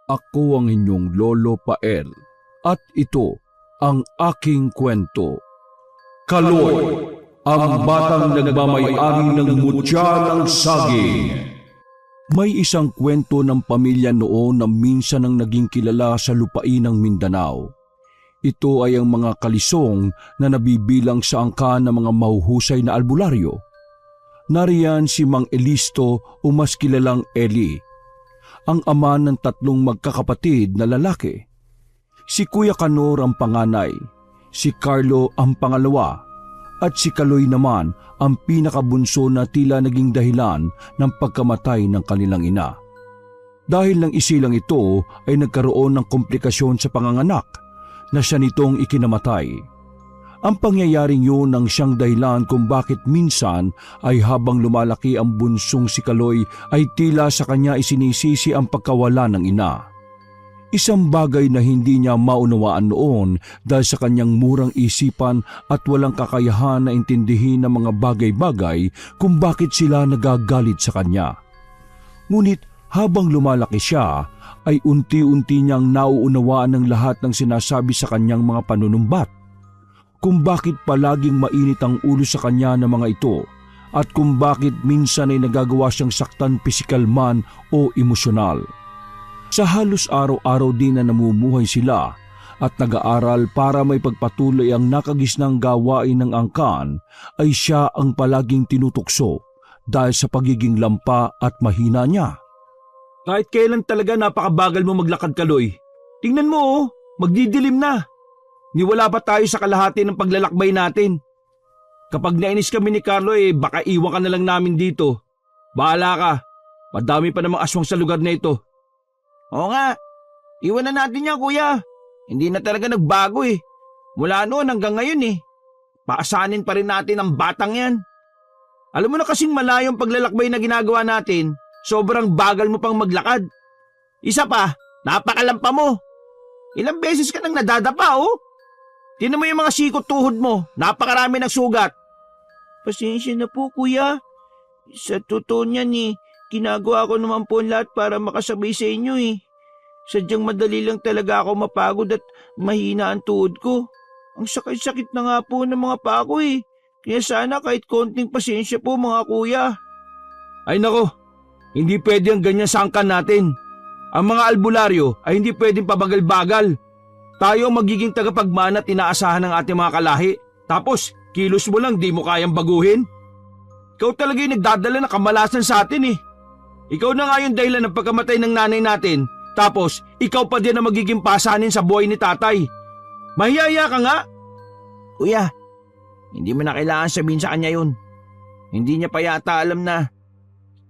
Ako ang inyong Lolo Pael at ito ang aking kwento. Kaloy, ang batang nagmamay-ari ng mutya ng saging. May isang kwento ng pamilya noon na minsan ang naging kilala sa lupain ng Mindanao. Ito ay ang mga kalisong na nabibilang sa angkan ng mga mahuhusay na albularyo. Nariyan si Mang Elisto o mas kilalang Eli, ang ama ng 3 magkakapatid na lalaki. Si Kuya Kanor ang panganay, si Carlo ang pangalawa, at si Kaloy naman ang pinakabunso na tila naging dahilan ng pagkamatay ng kanilang ina. Dahil ng isilang ito ay nagkaroon ng komplikasyon sa panganganak na siya nitong ikinamatay. Ang pangyayaring yun ang siyang dahilan kung bakit minsan ay habang lumalaki ang bunsong si Kaloy ay tila sa kanya isinisisi ang pagkawala ng ina. Isang bagay na hindi niya maunawaan noon dahil sa kanyang murang isipan at walang kakayahan na intindihin ng mga bagay-bagay kung bakit sila nagagalit sa kanya. Ngunit habang lumalaki siya ay unti-unti niyang nauunawaan ng lahat ng sinasabi sa kanyang mga panunumbat. Kung bakit palaging mainit ang ulo sa kanya ng mga ito at kung bakit minsan ay nagagawa siyang saktan pisikal man o emosyonal. Sa halos araw-araw din na namumuhay sila at nag-aaral para may pagpatuloy ang nakagisnang gawain ng angkan ay siya ang palaging tinutukso dahil sa pagiging lampa at mahina niya. Kahit kailan talaga napakabagal mo maglakad, Kaloy. Tingnan mo, magdidilim na. Niwala pa tayo sa kalahati ng paglalakbay natin. Kapag nainis kami ni Carlo baka iwan ka na lang namin dito. Bahala ka, madami pa namang aswang sa lugar na ito. Oo nga, iwan na natin yan kuya. Hindi na talaga nagbago Mula noon hanggang ngayon Paasanin pa rin natin ang batang yan. Alam mo na kasing malayong paglalakbay na ginagawa natin, sobrang bagal mo pang maglakad. Isa pa, napakalampa mo. Ilang beses ka nang nadadapa Tinan mo yung mga sikot tuhod mo, napakarami ng sugat. Pasensya na po kuya. Sa totoo niyan ginagawa ko naman po lahat para makasabay sa inyo Sadyang madali lang talaga ako mapagod at mahina ang tuhod ko. Ang sakit-sakit na nga po ng mga paa ko Kaya sana kahit konting pasensya po mga kuya. Ay nako, hindi pwede ang ganyan sa angkan natin. Ang mga albularyo ay hindi pwedeng pabagal-bagal. Tayo ang magiging tagapagmana at inaasahan ng ating mga kalahi. Tapos, kilos mo lang di mo kayang baguhin. Ikaw talaga yung nagdadala ng kamalasan sa atin Ikaw na nga yung dahilan ng pagkamatay ng nanay natin. Tapos, ikaw pa din ang magiging pasanin sa buhay ni tatay. Mahiyaya ka nga. Kuya, hindi mo na kailangan sabihin sa kanya yun. Hindi niya pa yata alam na.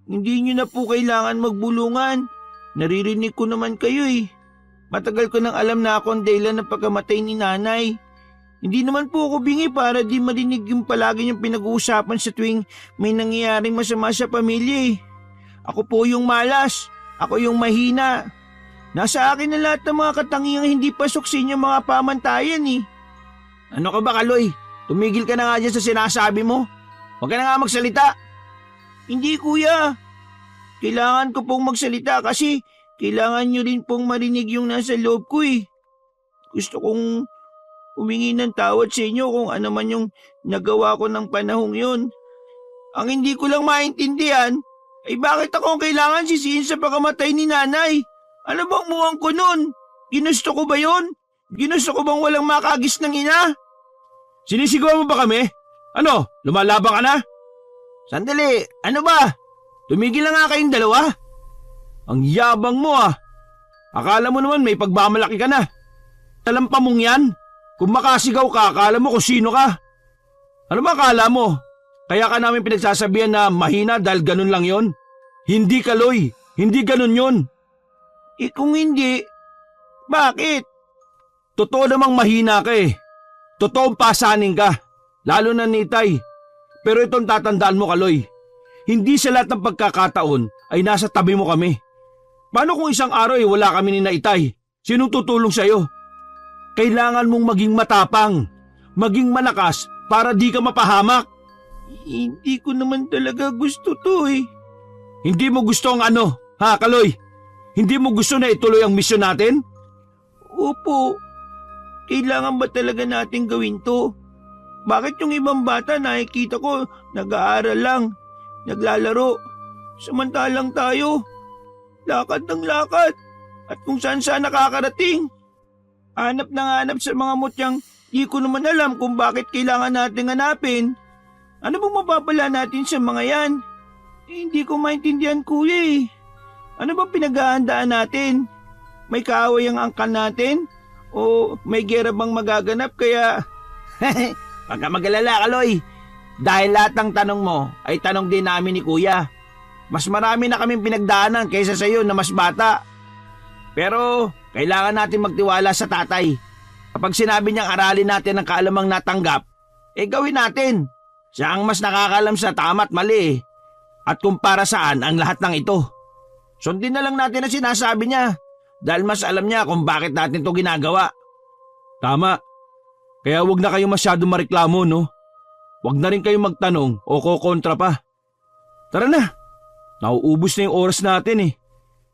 Hindi niyo na po kailangan magbulungan. Naririnig ko naman kayo Matagal ko nang alam na ako ang dahilan ng pagkamatay ni nanay. Hindi naman po ako bingi para di marinig yung palagi niyong pinag-uusapan sa tuwing may nangyayaring masama sa pamilya Ako po yung malas. Ako yung mahina. Nasa akin na lahat ng mga katangiang hindi pasok sa inyong mga pamantayan Ano ka ba, Kaloy? Tumigil ka na nga dyan sa sinasabi mo. Huwag ka na nga magsalita. Hindi kuya. Kailangan ko pong magsalita kasi kailangan nyo rin pong marinig yung nasa loob ko Gusto kong humingi ng tawad sa inyo kung ano man yung nagawa ko ng panahong yun. Ang hindi ko lang maintindihan ay bakit ako ang kailangan sisihin sa pagkamatay ni nanay? Ano bang muwang ko nun? Ginusto ko ba yun? Ginusto ko bang walang makagis ng ina? Sinisigaw mo ba kami? Ano, lumalaban ka na? Sandali, ano ba? Tumigil na nga kayong dalawa. Ang yabang mo Akala mo naman may pagmamalaki ka na. Talampa mong yan. Kung makasigaw ka, akala mo kung sino ka. Ano ba akala mo? Kaya ka namin pinagsasabihan na mahina dahil ganun lang yon? Hindi Kaloy, hindi ganun yon. Kung hindi, bakit? Totoo namang mahina ka Totoong pasanin ka, lalo na ni Itay. Pero itong tatandaan mo Kaloy, hindi sa lahat ng pagkakataon ay nasa tabi mo kami. Paano kung isang araw wala kami ni Itay? Sinong tutulong sa'yo? Kailangan mong maging matapang, maging malakas para di ka mapahamak. Hindi ko naman talaga gusto to Hindi mo gusto ang ano, ha Kaloy? Hindi mo gusto na ituloy ang misyon natin? Opo. Kailangan ba talaga natin gawin to? Bakit yung ibang bata nakikita ko nag-aaral lang, naglalaro, samantalang tayo, lakad ng lakad at kung saan saan nakakarating. Hanap ng hanap sa mga mutyang di ko naman alam kung bakit kailangan natin hanapin. Ano bang mapapala natin sa mga yan? Hindi ko maintindihan kuya eh. Ano bang pinaghahandaan natin? May kaaway ang angkan natin? O may gera bang magaganap kaya... Huwag ka mag-alala, Kaloy. Dahil lahat ng tanong mo ay tanong din namin ni Kuya. Mas marami na kaming pinagdaanan kaysa sa iyo na mas bata. Pero kailangan natin magtiwala sa tatay. Kapag sinabi niyang aralin natin ang kaalamang natanggap, gawin natin. Siya ang mas nakakalam sa tama at mali. At kung para saan ang lahat ng ito. Sundin na lang natin ang sinasabi niya. Dahil mas alam niya kung bakit natin ito ginagawa. Tama. Kaya wag na kayo masyado mareklamo, no? Wag na rin kayo magtanong o kokontra pa. Tara na. Nauubos na yung oras natin eh.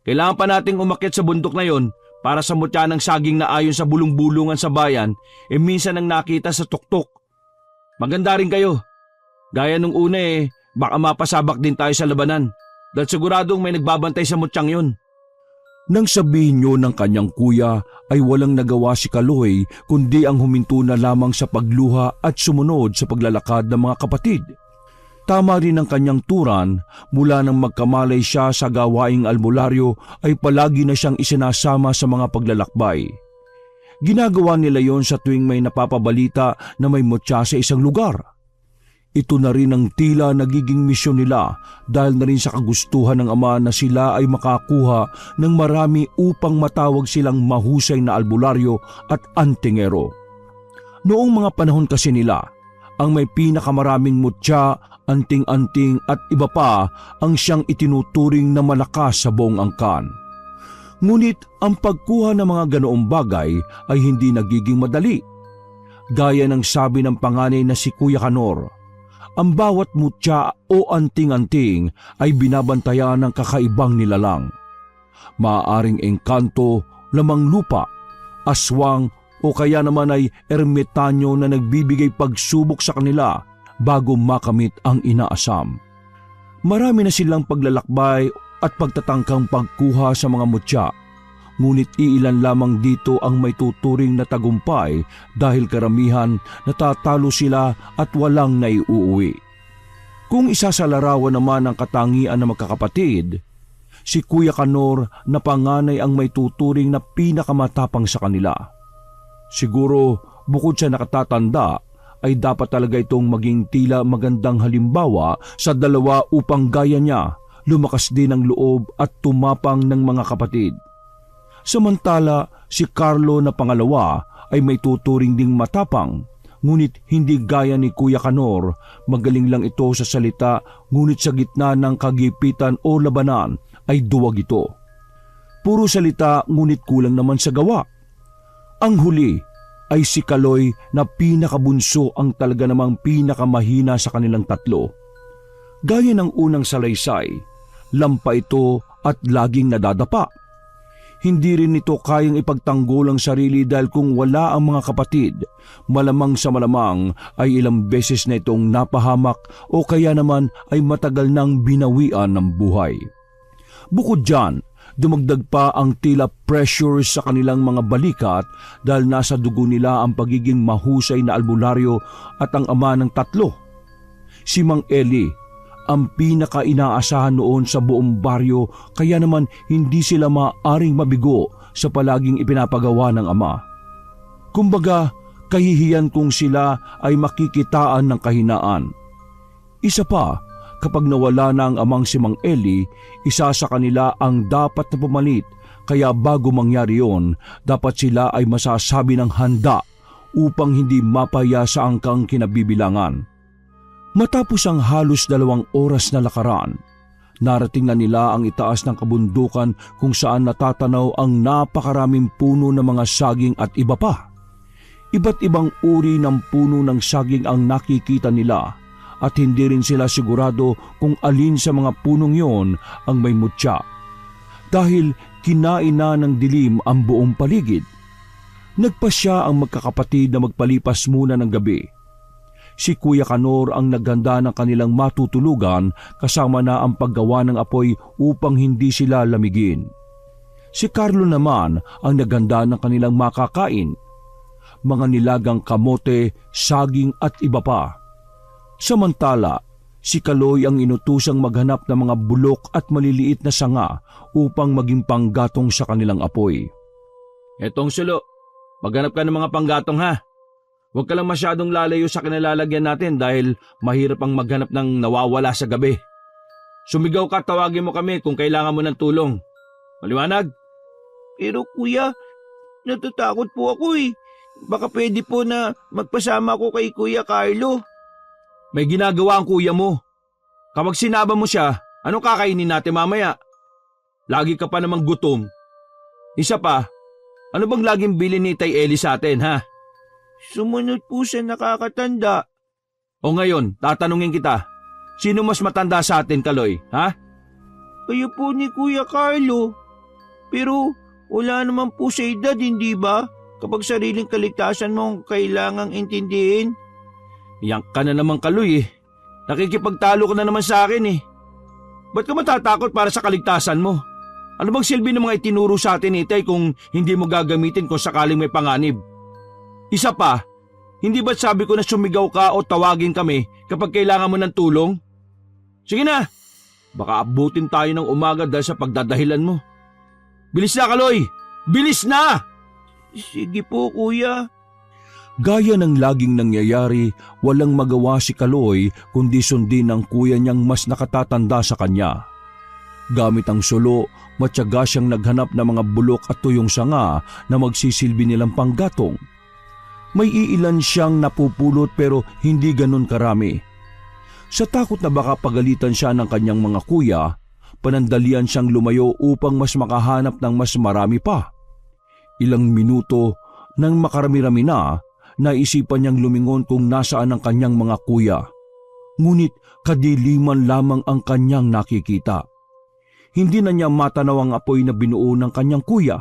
Kailangan pa nating umakyat sa bundok na yon para sa mutya ng saging na ayon sa bulong-bulungan sa bayan minsan ang nakita sa tuktok. Maganda rin kayo. Gaya nung una baka mapasabak din tayo sa labanan dahil siguradong may nagbabantay sa mutyang yon. Nang sabihin niyo ng kanyang kuya ay walang nagawa si Kaloy kundi ang huminto na lamang sa pagluha at sumunod sa paglalakad ng mga kapatid. Tama rin ang kanyang turan, mula nang magkamalay siya sa gawaing albularyo ay palagi na siyang isinasama sa mga paglalakbay. Ginagawa nila yon sa tuwing may napapabalita na may mutya sa isang lugar. Ito na rin ang tila nagiging misyon nila dahil na rin sa kagustuhan ng ama na sila ay makakuha ng marami upang matawag silang mahusay na albularyo at antingero. Noong mga panahon kasi nila, ang may pinakamaraming mutya, anting-anting at iba pa ang siyang itinuturing na malakas sa buong angkan. Ngunit ang pagkuha ng mga ganoong bagay ay hindi nagiging madali. Gaya ng sabi ng panganay na si Kuya Kanor, ang bawat mutya o anting-anting ay binabantayan ng kakaibang nilalang. Maaaring engkanto, lamang lupa, aswang o kaya naman ay ermitanyo na nagbibigay pagsubok sa kanila bago makamit ang inaasam. Marami na silang paglalakbay at pagtatangkang pagkuha sa mga mutya. Ngunit iilan lamang dito ang may tuturing na tagumpay dahil karamihan natatalo sila at walang naiuuwi. Kung isa sa larawan naman ang katangian ng magkakapatid, si Kuya Kanor na panganay ang may tuturing na pinakamatapang sa kanila. Siguro bukod sa nakatatanda ay dapat talaga itong maging tila magandang halimbawa sa dalawa upang gaya niya, lumakas din ang loob at tumapang ng mga kapatid. Samantala, si Carlo na pangalawa ay may tuturing ding matapang, ngunit hindi gaya ni Kuya Kanor, magaling lang ito sa salita ngunit sa gitna ng kagipitan o labanan ay duwag ito. Puro salita ngunit kulang naman sa gawa. Ang huli ay si Kaloy na pinakabunso ang talaga namang pinakamahina sa kanilang tatlo. Gaya ng unang salaysay, lampa ito at laging nadadapa. Hindi rin ito kayang ipagtanggol ang sarili dahil kung wala ang mga kapatid, malamang sa malamang ay ilang beses na itong napahamak o kaya naman ay matagal nang binawian ng buhay. Bukod dyan, dumagdag pa ang tila pressure sa kanilang mga balikat dahil nasa dugo nila ang pagiging mahusay na albularyo at ang ama ng tatlo. Si Mang Eli, ang pinaka-inaasahan noon sa buong baryo kaya naman hindi sila maaaring mabigo sa palaging ipinapagawa ng ama. Kumbaga, kahihiyan kung sila ay makikitaan ng kahinaan. Isa pa, kapag nawala na ang amang si Mang Eli, isa sa kanila ang dapat na pumalit kaya bago mangyari yon, dapat sila ay masasabi ng handa upang hindi mapaya sa angkang kinabibilangan. Matapos ang halos 2 oras na lakaran, narating na nila ang itaas ng kabundukan kung saan natatanaw ang napakaraming puno ng mga saging at iba pa. Iba't ibang uri ng puno ng saging ang nakikita nila at hindi rin sila sigurado kung alin sa mga punong yon ang may mutya. Dahil kinain na ng dilim ang buong paligid. Nagpasya ang magkakapatid na magpalipas muna ng gabi. Si Kuya Kanor ang naghanda ng kanilang matutulugan kasama na ang paggawa ng apoy upang hindi sila lamigin. Si Carlo naman ang naghanda ng kanilang makakain, mga nilagang kamote, saging at iba pa. Samantala, si Kaloy ang inutusang maghanap ng mga bulok at maliliit na sanga upang maging panggatong sa kanilang apoy. Etong Sulo, maghanap ka ng mga panggatong ha. Huwag ka lang masyadong lalayo sa kinalalagyan natin dahil mahirap ang maghanap ng nawawala sa gabi. Sumigaw ka, tawagin mo kami kung kailangan mo ng tulong. Maliwanag? Pero kuya, natatakot po ako eh. Baka pwede po na magpasama ko kay Kuya Carlo. May ginagawa ang kuya mo. Kapag sinaba mo siya, anong kakainin natin mamaya? Lagi ka pa namang gutom. Isa pa, ano bang laging bilin ni Tay Eli sa atin ha? Sumunod po sa nakakatanda. O ngayon, tatanungin kita, sino mas matanda sa atin, Kaloy, ha? Kayo po ni Kuya Carlo. Pero wala naman po sa edad, hindi ba? Kapag sariling kaligtasan mo ang kailangang intindihin. Yang ka na naman, Kaloy eh. Nakikipagtalo ka na naman sa akin eh. Ba't ka matatakot para sa kaligtasan mo? Ano bang silbi ng mga itinuro sa atin, Itay, kung hindi mo gagamitin kung sakaling may panganib? Isa pa, hindi ba't sabi ko na sumigaw ka o tawagin kami kapag kailangan mo ng tulong? Sige na, baka abutin tayo ng umaga dahil sa pagdadahilan mo. Bilis na, Kaloy! Bilis na! Sige po, kuya. Gaya ng laging nangyayari, walang magawa si Kaloy kundi sundin ang kuya niyang mas nakatatanda sa kanya. Gamit ang sulo, matyaga siyang naghanap ng mga bulok at tuyong sanga na magsisilbi nilang panggatong. May iilan siyang napupulot pero hindi ganun karami. Sa takot na baka pagalitan siya ng kanyang mga kuya, panandalian siyang lumayo upang mas makahanap ng mas marami pa. Ilang minuto nang makarami-rami na, naisipan niyang lumingon kung nasaan ang kanyang mga kuya. Ngunit kadiliman lamang ang kanyang nakikita. Hindi na niya matanaw ang apoy na binuo ng kanyang kuya.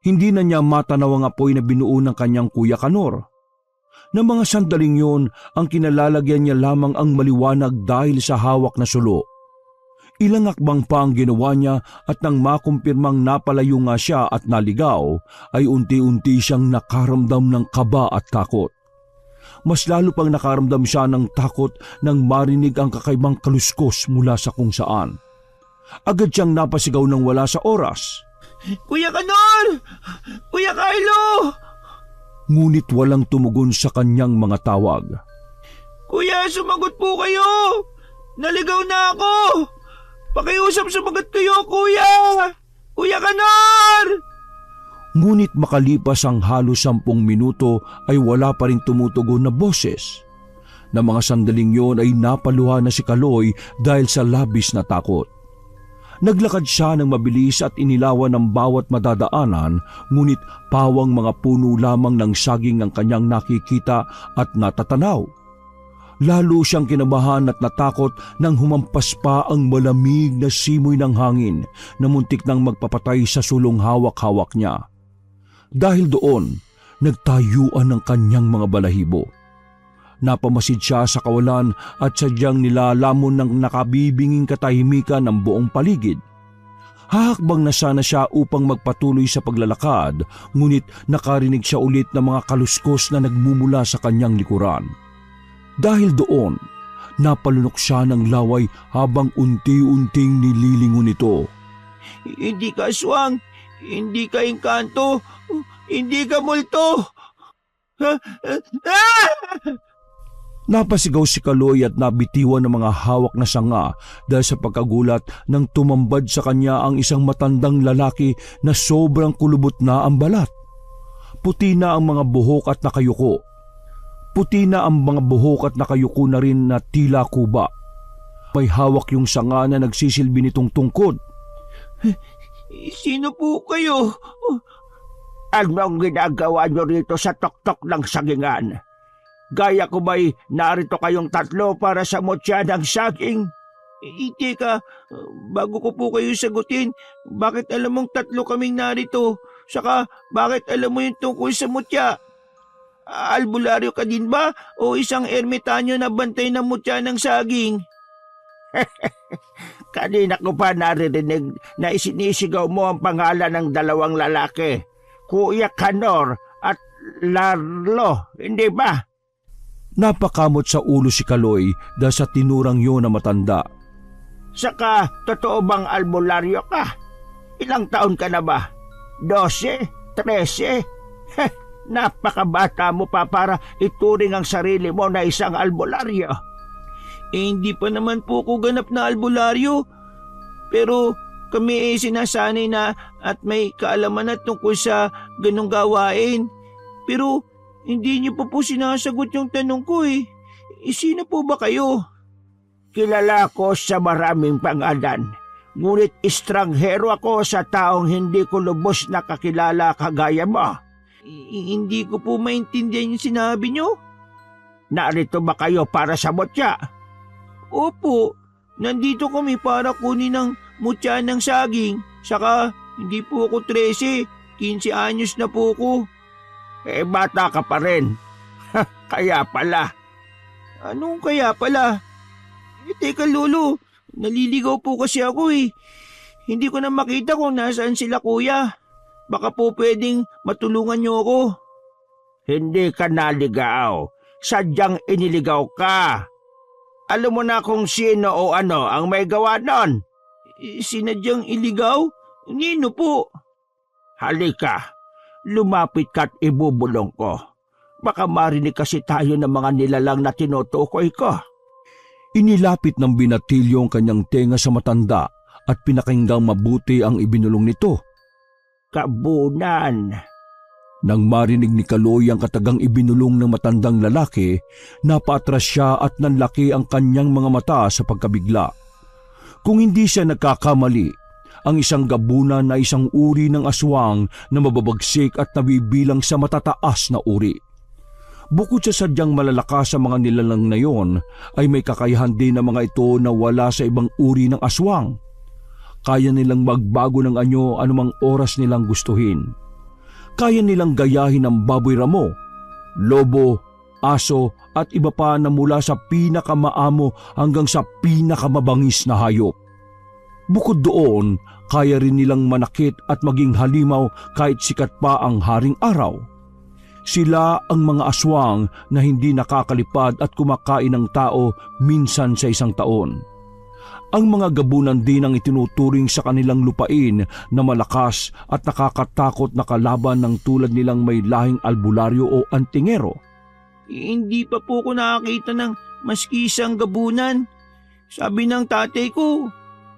Hindi na niya matanaw ang apoy na binuo ng kanyang Kuya Kanor. Na mga sandaling yun, ang kinalalagyan niya lamang ang maliwanag dahil sa hawak na sulo. Ilang akbang pa ang ginawa niya at nang makumpirmang napalayo nga siya at naligaw, ay unti-unti siyang nakaramdam ng kaba at takot. Mas lalo pang nakaramdam siya ng takot nang marinig ang kakaibang kaluskos mula sa kung saan. Agad siyang napasigaw ng wala sa oras. Kuya Kanor! Kuya Carlo! Ngunit walang tumugon sa kanyang mga tawag. Kuya, sumagot po kayo! Naligaw na ako! Pakiusap sumagot kayo, kuya! Kuya Kanor! Ngunit makalipas ang halos 10 minuto ay wala pa rin tumutugon na boses. Na mga sandaling yon ay napaluha na si Kaloy dahil sa labis na takot. Naglakad siya ng mabilis at inilawan ng bawat madadaanan, ngunit pawang mga puno lamang ng saging ang kanyang nakikita at natatanaw. Lalo siyang kinabahan at natakot nang humampas pa ang malamig na simoy ng hangin na muntik nang magpapatay sa sulong hawak-hawak niya. Dahil doon, nagtayuan ang kanyang mga balahibo. Napamasid siya sa kawalan at sadyang nilalamon ng nakabibinging katahimikan ng buong paligid. Hahakbang na sana siya upang magpatuloy sa paglalakad, ngunit nakarinig siya ulit ng mga kaluskos na nagmumula sa kanyang likuran. Dahil doon, napalunok siya ng laway habang unti-unting nililingon ito. Hindi ka aswang, hindi ka engkanto, hindi ka multo. Napasigaw si Kaloy at nabitiwan ng mga hawak na sanga dahil sa pagkagulat nang tumambad sa kanya ang isang matandang lalaki na sobrang kulubot na ang balat. Puti na ang mga buhok at nakayuko. Puti na ang mga buhok at nakayuko na rin na tila kuba. May hawak yung sanga na nagsisilbi nitong tungkod. Sino po kayo? Anong ginagawa niyo rito sa tuktok ng sagingan? Gaya ko ba'y narito kayong tatlo para sa mutya ng saging? Teka, bago ko po kayo sagutin, bakit alam mong tatlo kaming narito? Saka, bakit alam mo yung tungkol sa mutya? Albularyo ka din ba o isang ermitanyo na bantay ng mutya ng saging? Kanina ko pa naririnig na isinisigaw mo ang pangalan ng dalawang lalaki, Kuya Kanor at Larlo, hindi ba? Napakamot sa ulo si Kaloy dahil sa tinurang yun na matanda. Saka, totoo bang albularyo ka? Ilang taon ka na ba? 12? 13? Heh, napakabata mo pa para ituring ang sarili mo na isang albularyo. Hindi pa naman po ko ganap na albularyo. Pero kami sinasanay na at may kaalaman na tungkol sa ganong gawain. Pero hindi niyo pa po sinasagot yung tanong ko eh. Sino po ba kayo? Kilala ko sa maraming pangalan. Ngunit estranghero ako sa taong hindi ko lubos na kakilala kagaya mo. Hindi ko po maintindihan yung sinabi niyo. Narito ba kayo para sa mutya? Opo, nandito kami para kunin ang mutya ng saging. Saka hindi po ako 13, 15 anyos na po ko. Bata ka pa rin. Kaya pala. Anong kaya pala? Teka lolo, naliligaw po kasi ako eh. Hindi ko na makita kung nasaan sila kuya. Baka po pwedeng matulungan niyo ako. Hindi ka naligaw. Sadyang iniligaw ka. Alam mo na kung sino o ano ang may gawa nun. Sinadyang iligaw? Nino po? Halika, lumapit ka't ibubulong ko. Baka marinig kasi tayo ng mga nilalang na tinutukoy ko. Inilapit ng binatilyo ang kanyang tenga sa matanda at pinakinggang mabuti ang ibinulong nito. Kabunan. Nang marinig ni Kaloy ang katagang ibinulong ng matandang lalaki, napaatras siya at nanlaki ang kanyang mga mata sa pagkabigla. Kung hindi siya nagkakamali, ang isang gabunan na isang uri ng aswang na mababagsik at nabibilang sa matataas na uri. Bukod sa sadyang malalakas sa mga nilalang na yon, ay may kakayahan din ng mga ito na wala sa ibang uri ng aswang. Kaya nilang magbago ng anyo anumang oras nilang gustuhin. Kaya nilang gayahin ang baboy ramo, lobo, aso at iba pa na mula sa pinakamaamo hanggang sa pinakamabangis na hayop. Bukod doon, kaya rin nilang manakit at maging halimaw kahit sikat pa ang haring araw. Sila ang mga aswang na hindi nakakalipad at kumakain ng tao minsan sa isang taon. Ang mga gabunan din ang itinuturing sa kanilang lupain na malakas at nakakatakot na kalaban ng tulad nilang may lahing albularyo o antingero. Hindi pa po ko nakakita ng maski isang gabunan. Sabi ng tatay ko,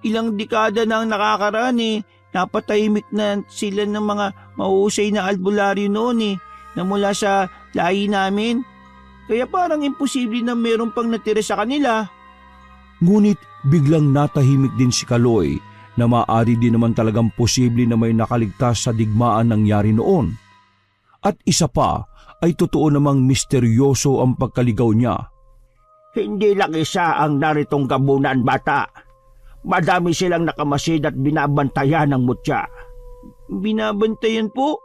ilang dekada na ang nakakaraan eh. Napatahimik na sila ng mga mahusay na albularyo noon eh, na mula sa lahi namin. Kaya parang imposible na meron pang natira sa kanila. Ngunit biglang natahimik din si Kaloy na maaari din naman talagang posible na may nakaligtas sa digmaan nangyari noon. At isa pa ay totoo namang misteryoso ang pagkaligaw niya. Hindi lang isa ang naritong gabunan, bata. Madami silang nakamasid at binabantayan ng mutya. Binabantayan po?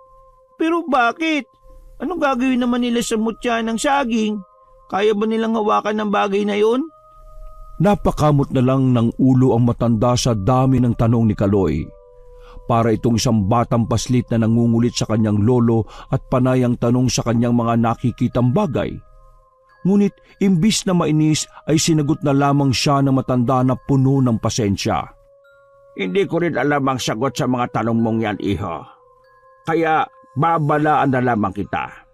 Pero bakit? Anong gagawin naman nila sa mutya ng saging? Kaya ba nilang hawakan ng bagay na yon? Napakamot na lang ng ulo ang matanda sa dami ng tanong ni Kaloy. Para itong isang batang paslit na nangungulit sa kanyang lolo at panayang tanong sa kanyang mga nakikitang bagay. Ngunit imbis na mainis ay sinagot na lamang siya ng matanda na puno ng pasensya. Hindi ko rin alam ang sagot sa mga tanong mong yan, iho. Kaya babalaan na lamang kita.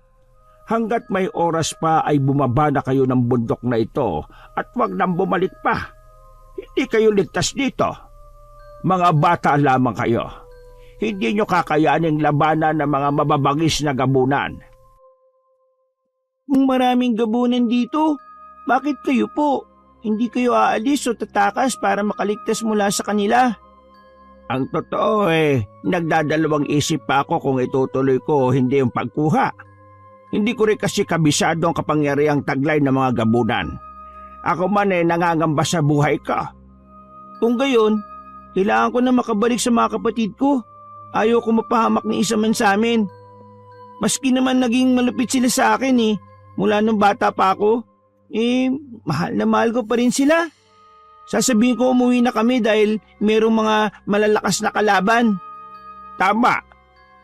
Hanggat may oras pa ay bumaba na kayo ng bundok na ito at wag nang bumalik pa. Hindi kayo ligtas dito. Mga bata lamang kayo. Hindi nyo kakayaning labanan ng mga mababangis na gabunan. Maraming gabunan dito. Bakit kayo po? Hindi kayo aalis o tatakas para makaligtas mula sa kanila? Ang totoo nagdadalawang isip pa ako kung itutuloy ko o hindi yung pagkuha. Hindi ko rin kasi kabisado ang kapangyarihang taglay ng mga gabunan. Ako man nangangamba sa buhay ko. Kung gayon, kailangan ko na makabalik sa mga kapatid ko. Ayaw ko mapahamak ni isa man sa amin. Maski naman naging malupit sila sa akin mula nung bata pa ako, mahal na mahal ko pa rin sila. Sasabihin ko umuwi na kami dahil merong mga malalakas na kalaban. Tama.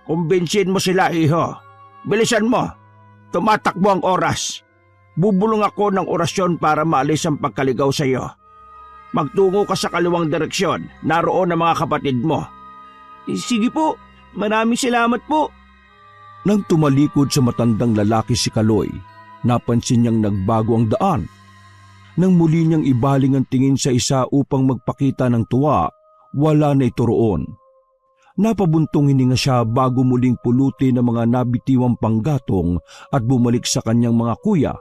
Kumbinsin mo sila, iho. Bilisan mo. Tumatakbo ang oras. Bubulong ako ng orasyon para maalis ang pagkaligaw sa iyo. Magtungo ka sa kaliwang direksyon. Naroon ang mga kapatid mo. Sige po. Maraming salamat po. Nang tumalikod sa matandang lalaki si Kaloy, napansin niyang nagbago ang daan. Nang muli niyang ibaling ang tingin sa isa upang magpakita ng tuwa, wala na ito roon. Napabuntong hininga siya bago muling pulutin ang mga nabitiwang panggatong at bumalik sa kanyang mga kuya.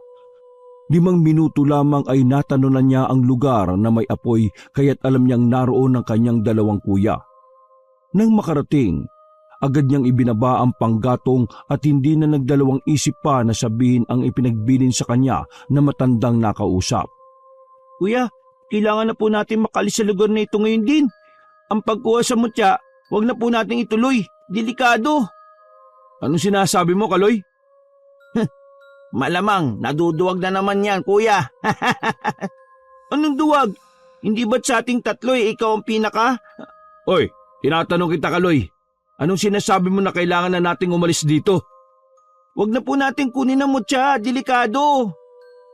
5 minuto lamang ay natanunan niya ang lugar na may apoy kaya't alam niyang naroon ang kanyang 2 kuya. Nang makarating, agad niyang ibinaba ang panggatong at hindi na nagdalawang isip pa na sabihin ang ipinagbilin sa kanya na matandang nakausap. Kuya, kailangan na po natin makalis sa lugar na ito ngayon din. Ang pagkuha sa mutya, wag na po nating ituloy. Delikado. Anong sinasabi mo, Kaloy? Malamang, naduduwag na naman yan, kuya. Anong duwag? Hindi ba't sa ating 3 ikaw ang pinaka? Oy, tinatanong kita, Kaloy. Anong sinasabi mo na kailangan na nating umalis dito? Wag na po natin kunin ang mutya, delikado.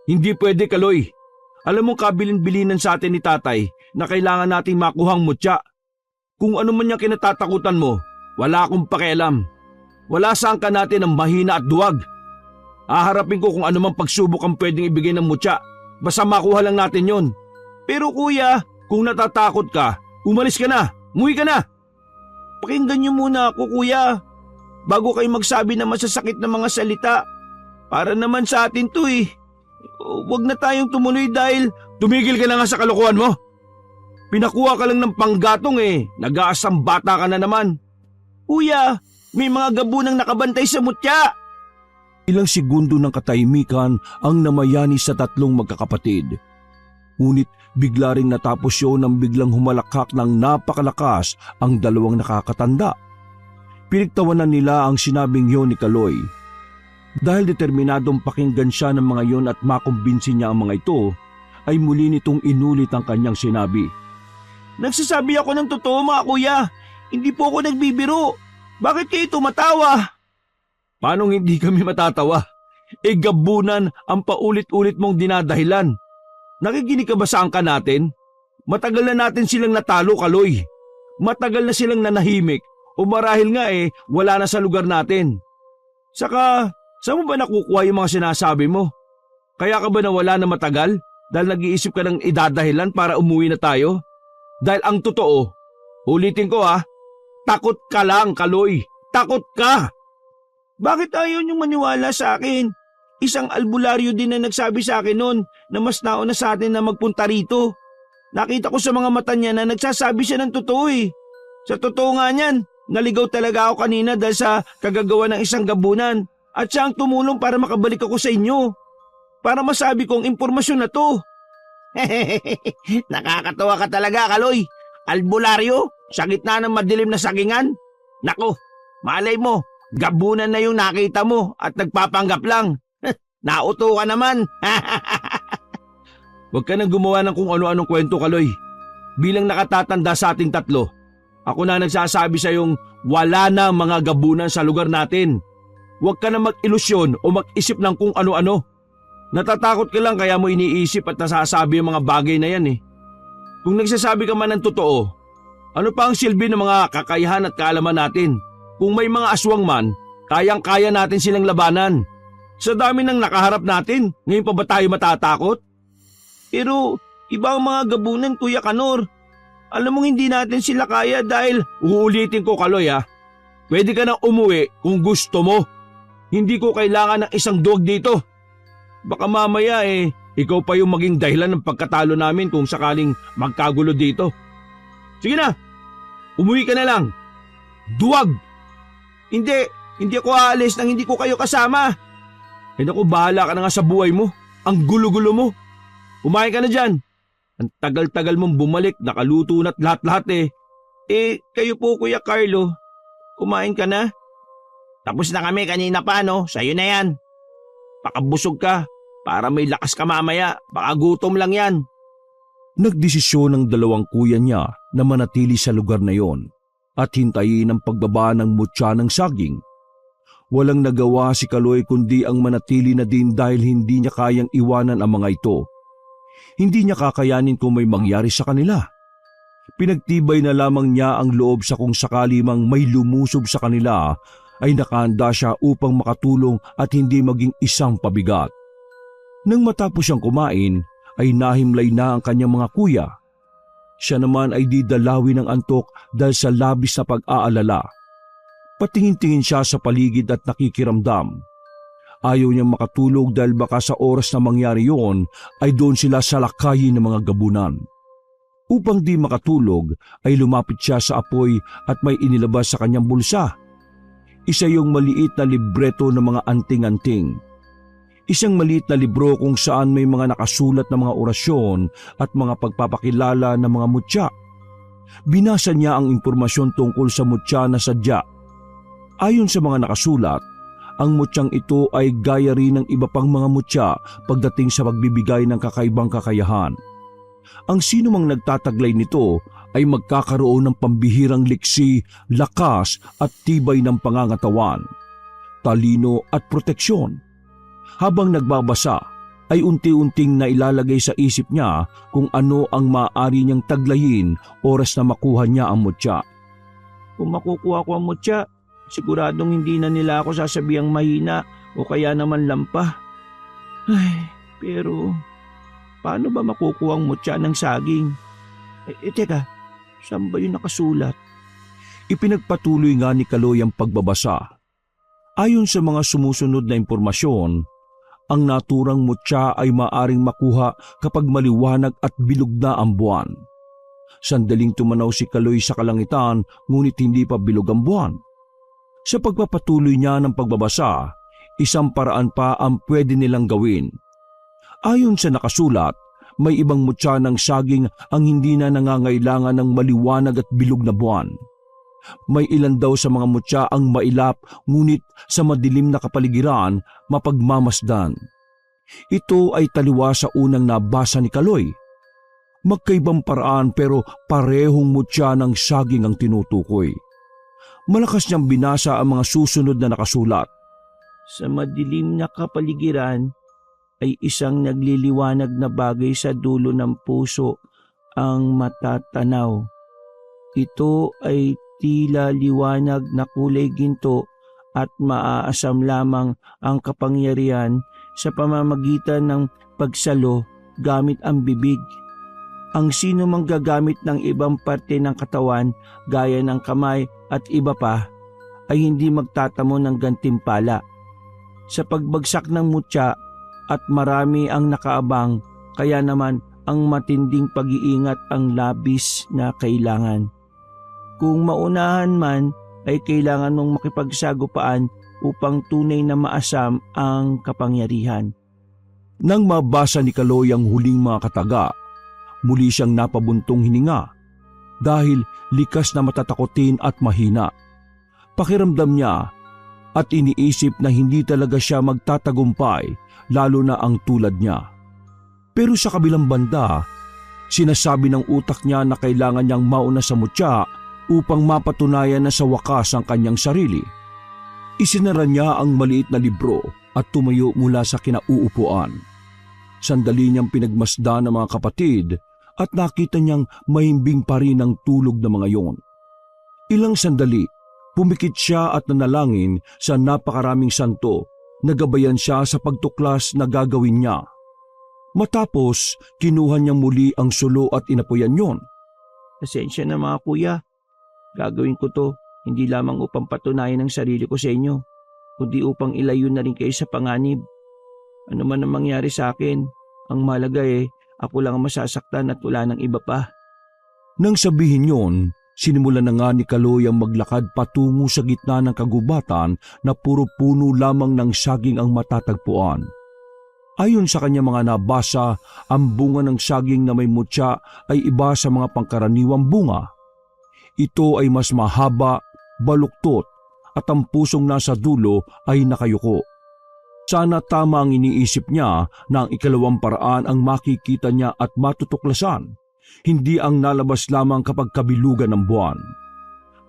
Hindi pwede, Kaloy. Alam mo kabilin-bilinan sa atin ni tatay na kailangan nating makuhang mutya. Kung ano man yung kinatatakutan mo, wala akong pakialam. Wala saan ka natin ang mahina at duwag. Aharapin ko kung ano mang pagsubok ang pwedeng ibigay ng mutya. Basta makuha lang natin yon. Pero kuya, kung natatakot ka, umalis ka na, umuwi ka na. Pakinggan niyo muna ako, kuya. Bago kayo magsabi ng masasakit na mga salita. Para naman sa atin to Huwag na tayong tumuloy dahil tumigil ka na nga sa kalokohan mo. Pinakuha ka lang ng panggatong nag-aasang bata ka na naman. Kuya, may mga gabunang nakabantay sa mutya. Ilang segundo ng katahimikan ang namayani sa 3 magkakapatid. Ngunit bigla ring natapos yun nang biglang humalakhak ng napakalakas ang 2 nakakatanda. Pinagtawanan nila ang sinabing yon ni Kaloy. Dahil determinadong pakinggan siya ng mga yon at makumbinsin niya ang mga ito, ay muli nitong inulit ang kanyang sinabi. Nagsasabi ako ng totoo, mga kuya. Hindi po ako nagbibiro. Bakit kayo tumatawa? Paano hindi kami matatawa? Gabunan ang paulit-ulit mong dinadahilan. Nakikinig ka ba sa angka natin? Matagal na natin silang natalo, Kaloy. Matagal na silang nanahimik o marahil nga wala na sa lugar natin. Saka, saan mo ba nakukuha yung mga sinasabi mo? Kaya ka ba nawala na matagal dahil nag-iisip ka ng idadahilan para umuwi na tayo? Dahil ang totoo, ulitin ko takot ka lang, Kaloy. Takot ka! Bakit ayaw niyong maniwala sa akin? Isang albularyo din na nagsabi sa akin noon na mas nauna sa atin na magpunta rito. Nakita ko sa mga mata niya na nagsasabi siya ng totoo Sa totoo nga niyan, naligaw talaga ako kanina dahil sa kagagawa ng isang gabunan at siya ang tumulong para makabalik ako sa inyo. Para masabi ko ang impormasyon na to. Nakakatawa ka talaga, Kaloy. Albularyo, sa gitna ng madilim na sagingan. Nako, malay mo, gabunan na yung nakita mo at nagpapanggap lang. Nauto ka naman. Huwag ka nang gumawa ng kung ano-anong kwento, Kaloy. Bilang nakatatanda sa ating 3, ako na nagsasabi sa iyong wala na mga gabunan sa lugar natin. Huwag ka na mag-ilusyon o mag-isip ng kung ano-ano. Natatakot ka lang kaya mo iniisip at nasasabi ang mga bagay na yan Kung nagsasabi ka man ng totoo, ano pa ang silbi ng mga kakayahan at kaalaman natin? Kung may mga aswang man, kayang-kaya natin silang labanan. Sa dami ng nakaharap natin, ngayon pa ba tayo matatakot? Pero iba ang mga gabunan, Kuya Kanor. Alam mong hindi natin sila kaya dahil... Uulitin ko, Kaloy Pwede ka nang umuwi kung gusto mo. Hindi ko kailangan ng isang duwag dito. Baka mamaya ikaw pa yung maging dahilan ng pagkatalo namin kung sakaling magkagulo dito. Sige na, umuwi ka na lang. Duwag! Hindi ako aalis nang hindi ko kayo kasama. Naku, bahala ka na nga sa buhay mo. Ang gulo-gulo mo. Umain ka na dyan. Ang tagal-tagal mong bumalik, nakaluto na't lahat-lahat eh. Kayo po Kuya Carlo, kumain ka na? Tapos na kami kanina pa no, sa'yo na yan. Pakabusog ka, para may lakas ka mamaya, baka gutom lang yan. Nagdesisyon ng dalawang kuya niya na manatili sa lugar na yon at hintayin ang pagbaba ng mutya ng saging. Walang nagawa si Kaloy kundi ang manatili na din dahil hindi niya kayang iwanan ang mga ito. Hindi niya kakayanin kung may mangyari sa kanila. Pinagtibay na lamang niya ang loob sa kung sakali mang may lumusob sa kanila ay nakahanda siya upang makatulong at hindi maging isang pabigat. Nang matapos siyang kumain ay nahimlay na ang kanyang mga kuya. Siya naman ay didalawi ng antok dahil sa labis na pag-aalala. Patingin-tingin siya sa paligid at nakikiramdam. Ayaw niyang makatulog dahil baka sa oras na mangyari yon ay doon sila salakayin ng mga gabunan. Upang di makatulog ay lumapit siya sa apoy at may inilabas sa kanyang bulsa. Isa yung maliit na libreto ng mga anting-anting. Isang maliit na libro kung saan may mga nakasulat na mga orasyon at mga pagpapakilala ng mga mutya. Binasa niya ang impormasyon tungkol sa mutya na sadya. Ayon sa mga nakasulat, ang mutyang ito ay gaya rin ng iba pang mga mutya pagdating sa pagbibigay ng kakaibang kakayahan. Ang sino mang nagtataglay nito ay magkakaroon ng pambihirang liksi, lakas at tibay ng pangangatawan, talino at proteksyon. Habang nagbabasa ay unti-unting nailalagay sa isip niya kung ano ang maaari niyang taglayin oras na makuha niya ang mutya. Kung makukuha ko ang mutya, siguradong hindi na nila ako sasabihang mahina o kaya naman lampa. Ay, pero paano ba makukuha ang mutya ng saging? Teka, saan ba yun nakasulat? Ipinagpatuloy nga ni Kaloy ang pagbabasa. Ayon sa mga sumusunod na impormasyon, ang naturang mutya ay maaring makuha kapag maliwanag at bilog na ang buwan. Sandaling tumanaw si Kaloy sa kalangitan ngunit hindi pa bilog ang buwan. Sa pagpapatuloy niya ng pagbabasa, isang paraan pa ang pwede nilang gawin. Ayon sa nakasulat, may ibang mutya ng saging ang hindi na nangangailangan ng maliwanag at bilog na buwan. May ilan daw sa mga mutya ang mailap ngunit sa madilim na kapaligiran mapagmamasdan. Ito ay taliwa sa unang nabasa ni Kaloy. Magkaibang paraan pero parehong mutya ng saging ang tinutukoy. Malakas niyang binasa ang mga susunod na nakasulat. Sa madilim na kapaligiran ay isang nagliliwanag na bagay sa dulo ng puso ang matatanaw. Ito ay tila liwanag na kulay ginto at maaasam lamang ang kapangyarihan sa pamamagitan ng pagsalo gamit ang bibig. Ang sino mang gagamit ng ibang parte ng katawan gaya ng kamay at iba pa ay hindi magtatamo ng gantimpala. Sa pagbagsak ng mutya at marami ang nakaabang, kaya naman ang matinding pag-iingat ang labis na kailangan. Kung maunahan man ay kailangan mong makipagsagupaan upang tunay na maasam ang kapangyarihan. Nang mabasa ni Kaloy ang huling mga kataga, muli siyang napabuntong hininga dahil likas na matatakotin at mahina. Pakiramdam niya at iniisip na hindi talaga siya magtatagumpay lalo na ang tulad niya. Pero sa kabilang banda, sinasabi ng utak niya na kailangan niyang mauna sa mutya upang mapatunayan na sa wakas ang kanyang sarili. Isinara niya ang maliit na libro at tumayo mula sa kinauupuan. Sandali niyang pinagmasdan ng mga kapatid at nakita niyang mahimbing pa rin ang tulog ng mga yon. Ilang sandali, pumikit siya at nanalangin sa napakaraming santo na gabayan siya sa pagtuklas na gagawin niya. Matapos, kinuha niya muli ang sulo at inapuyan yon. Pasensya na mga kuya. Gagawin ko to hindi lamang upang patunayan ang sarili ko sa inyo, kundi upang ilayo na rin kayo sa panganib. Ano man ang mangyari sa akin, ang mahalaga ako lang ang masasaktan at wala ng iba pa. Nang sabihin yon, sinimulan na nga ni Kaloy ang maglakad patungo sa gitna ng kagubatan na puro puno lamang ng saging ang matatagpuan. Ayon sa kanya mga nabasa, ang bunga ng saging na may mutya ay iba sa mga pangkaraniwang bunga. Ito ay mas mahaba, baluktot, at ang pusong nasa dulo ay nakayuko. Sana tama ang iniisip niya na ang ikalawang paraan ang makikita niya at matutuklasan, hindi ang nalabas lamang kapag kabilugan ng buwan.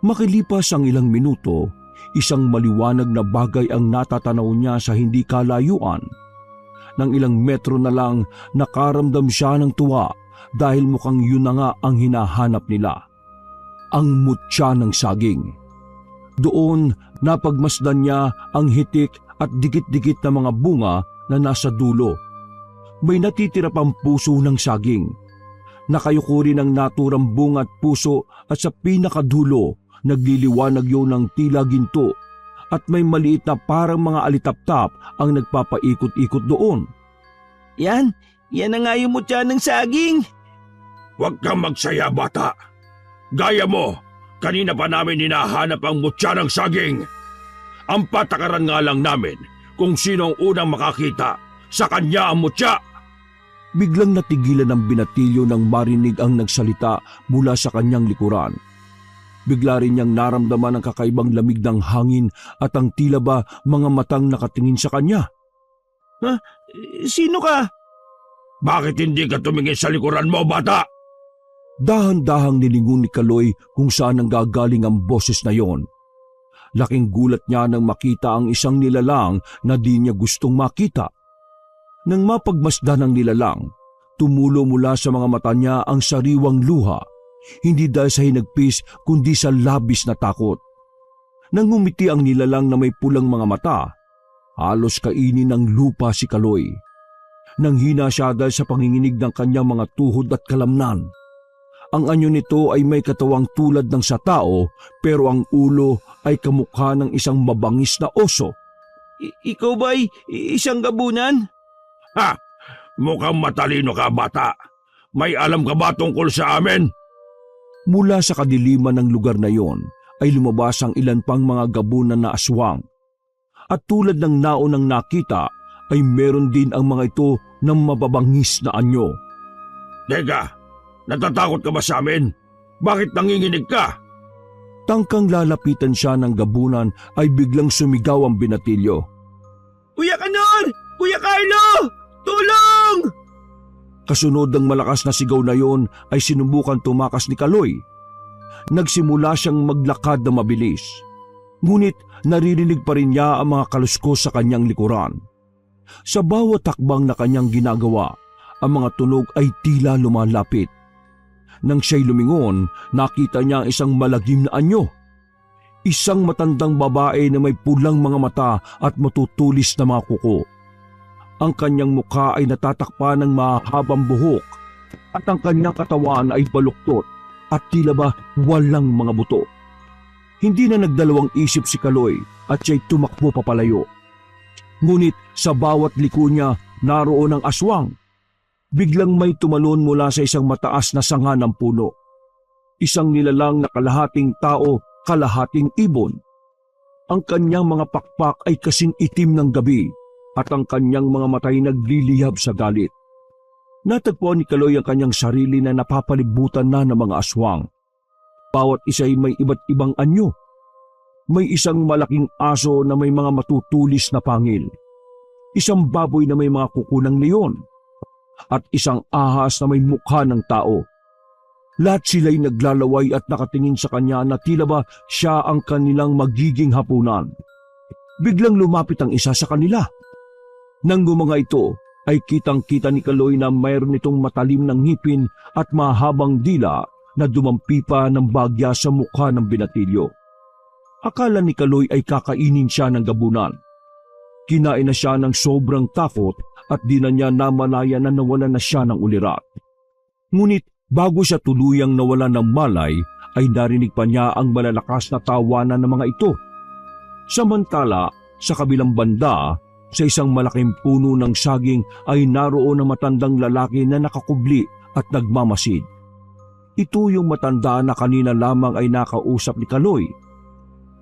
Makilipas ang ilang minuto, isang maliwanag na bagay ang natatanaw niya sa hindi kalayuan. Nang ilang metro na lang, nakaramdam siya ng tuwa dahil mukhang yun na nga ang hinahanap nila. Ang mutya ng saging. Doon, napagmasdan niya ang hitik at dikit-dikit na mga bunga na nasa dulo. May natitira pang puso ng saging. Nakayuko rin ang naturang bunga at puso at sa pinakadulo, nagliliwanag yun ng tila ginto. At may maliit na parang mga alitaptap ang nagpapaikot-ikot doon. Yan na nga yung mutya ng saging. Huwag kang magsaya, bata. Gaya mo, kanina pa namin hinahanap ang mutya ng saging. Ang patakaran nga lang namin kung sino ang unang makakita, sa kanya ang mutya. Biglang natigilan ng binatilyo nang marinig ang nagsalita mula sa kanyang likuran. Bigla rin niyang naramdaman ang kakaibang lamig ng hangin at ang tila ba mga matang nakatingin sa kanya. Sino ka? Bakit hindi ka tumingin sa likuran mo, bata? Dahan-dahang nilingon ni Kaloy kung saan ang gagaling ang boses na yon. Laking gulat niya nang makita ang isang nilalang na di niya gustong makita. Nang mapagmasdan ng nilalang, tumulo mula sa mga mata niya ang sariwang luha. Hindi dahil sa hinagpis kundi sa labis na takot. Nang ngumiti ang nilalang na may pulang mga mata, halos kainin ng lupa si Kaloy. Nang hina siya dahil sa panginginig ng kanyang mga tuhod at kalamnan. Ang anyo nito ay may katawang tulad ng sa tao pero ang ulo ay kamukha ng isang mabangis na oso. Ikaw ba'y isang gabunan? Ha! Mukhang matalino ka, bata. May alam ka ba tungkol sa amin? Mula sa kadiliman ng lugar na yon ay lumabas ang ilan pang mga gabunan na aswang. At tulad ng naunang nakita ay meron din ang mga ito ng mababangis na anyo. Teka, natatakot ka ba sa amin? Bakit nanginginig ka? Tangkang lalapitan siya ng gabunan ay biglang sumigaw ang binatilyo. Kuya Kanor! Kuya Carlo! Tulong! Kasunod ng malakas na sigaw na yon ay sinubukan tumakas ni Kaloy. Nagsimula siyang maglakad na mabilis. Ngunit naririnig pa rin niya ang mga kaluskos sa kanyang likuran. Sa bawat takbang na kanyang ginagawa, ang mga tunog ay tila lumalapit. Nang siya'y lumingon, nakita niya ang isang malagim na anyo. Isang matandang babae na may pulang mga mata at matutulis na mga kuko. Ang kanyang mukha ay natatakpan ng mahabang buhok at ang kanyang katawan ay baluktot at tila ba walang mga buto. Hindi na nagdalawang isip si Kaloy at siya'y tumakbo papalayo. Ngunit sa bawat liko niya naroon ang aswang. Biglang may tumalon mula sa isang mataas na sanga ng puno. Isang nilalang na kalahating tao, kalahating ibon. Ang kanyang mga pakpak ay kasing itim ng gabi. At ang kanyang mga matay nagliliyab sa galit. Natagpuan ni Kaloy ang kanyang sarili na napapalibutan na ng mga aswang. Bawat isa ay may iba't ibang anyo. May isang malaking aso na may mga matutulis na pangil. Isang baboy na may mga kuko ng leon. At isang ahas na may mukha ng tao. Lahat sila'y naglalaway at nakatingin sa kanya na tila ba siya ang kanilang magiging hapunan. Biglang lumapit ang isa sa kanila. Nang mga ito ay kitang-kita ni Kaloy na mayroon itong matalim ng ngipin at mahabang dila na dumampi pa ng bagya sa mukha ng binatilyo. Akala ni Kaloy ay kakainin siya ng gabunan. Kinain na siya ng sobrang takot at di na niya namalaya na nawalan na siya ng ulirat. Ngunit bago siya tuluyang nawalan ng malay ay narinig pa niya ang malalakas na tawanan ng mga ito. Samantala, sa kabilang banda, sa isang malaking puno ng saging ay naroon ang matandang lalaki na nakakubli at nagmamasid. Ito yung matanda na kanina lamang ay nakausap ni Kaloy.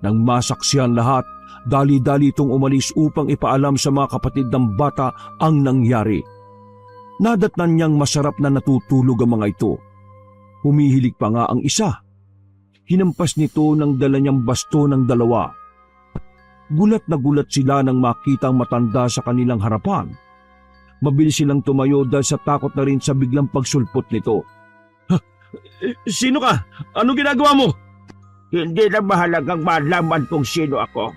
Nang masaksihan lahat dali-dali itong umalis upang ipaalam sa mga kapatid ng bata ang nangyari. Nadatnan niyang masarap na natutulog ang mga ito. Humihilig pa nga ang isa. Hinampas nito ng dala niyang basto ng dalawa. Gulat na gulat sila nang makita ang matanda sa kanilang harapan. Mabilis silang tumayo dahil sa takot na rin sa biglang pagsulpot nito. Sino ka? Ano ginagawa mo? Hindi na mahalagang malaman kung sino ako.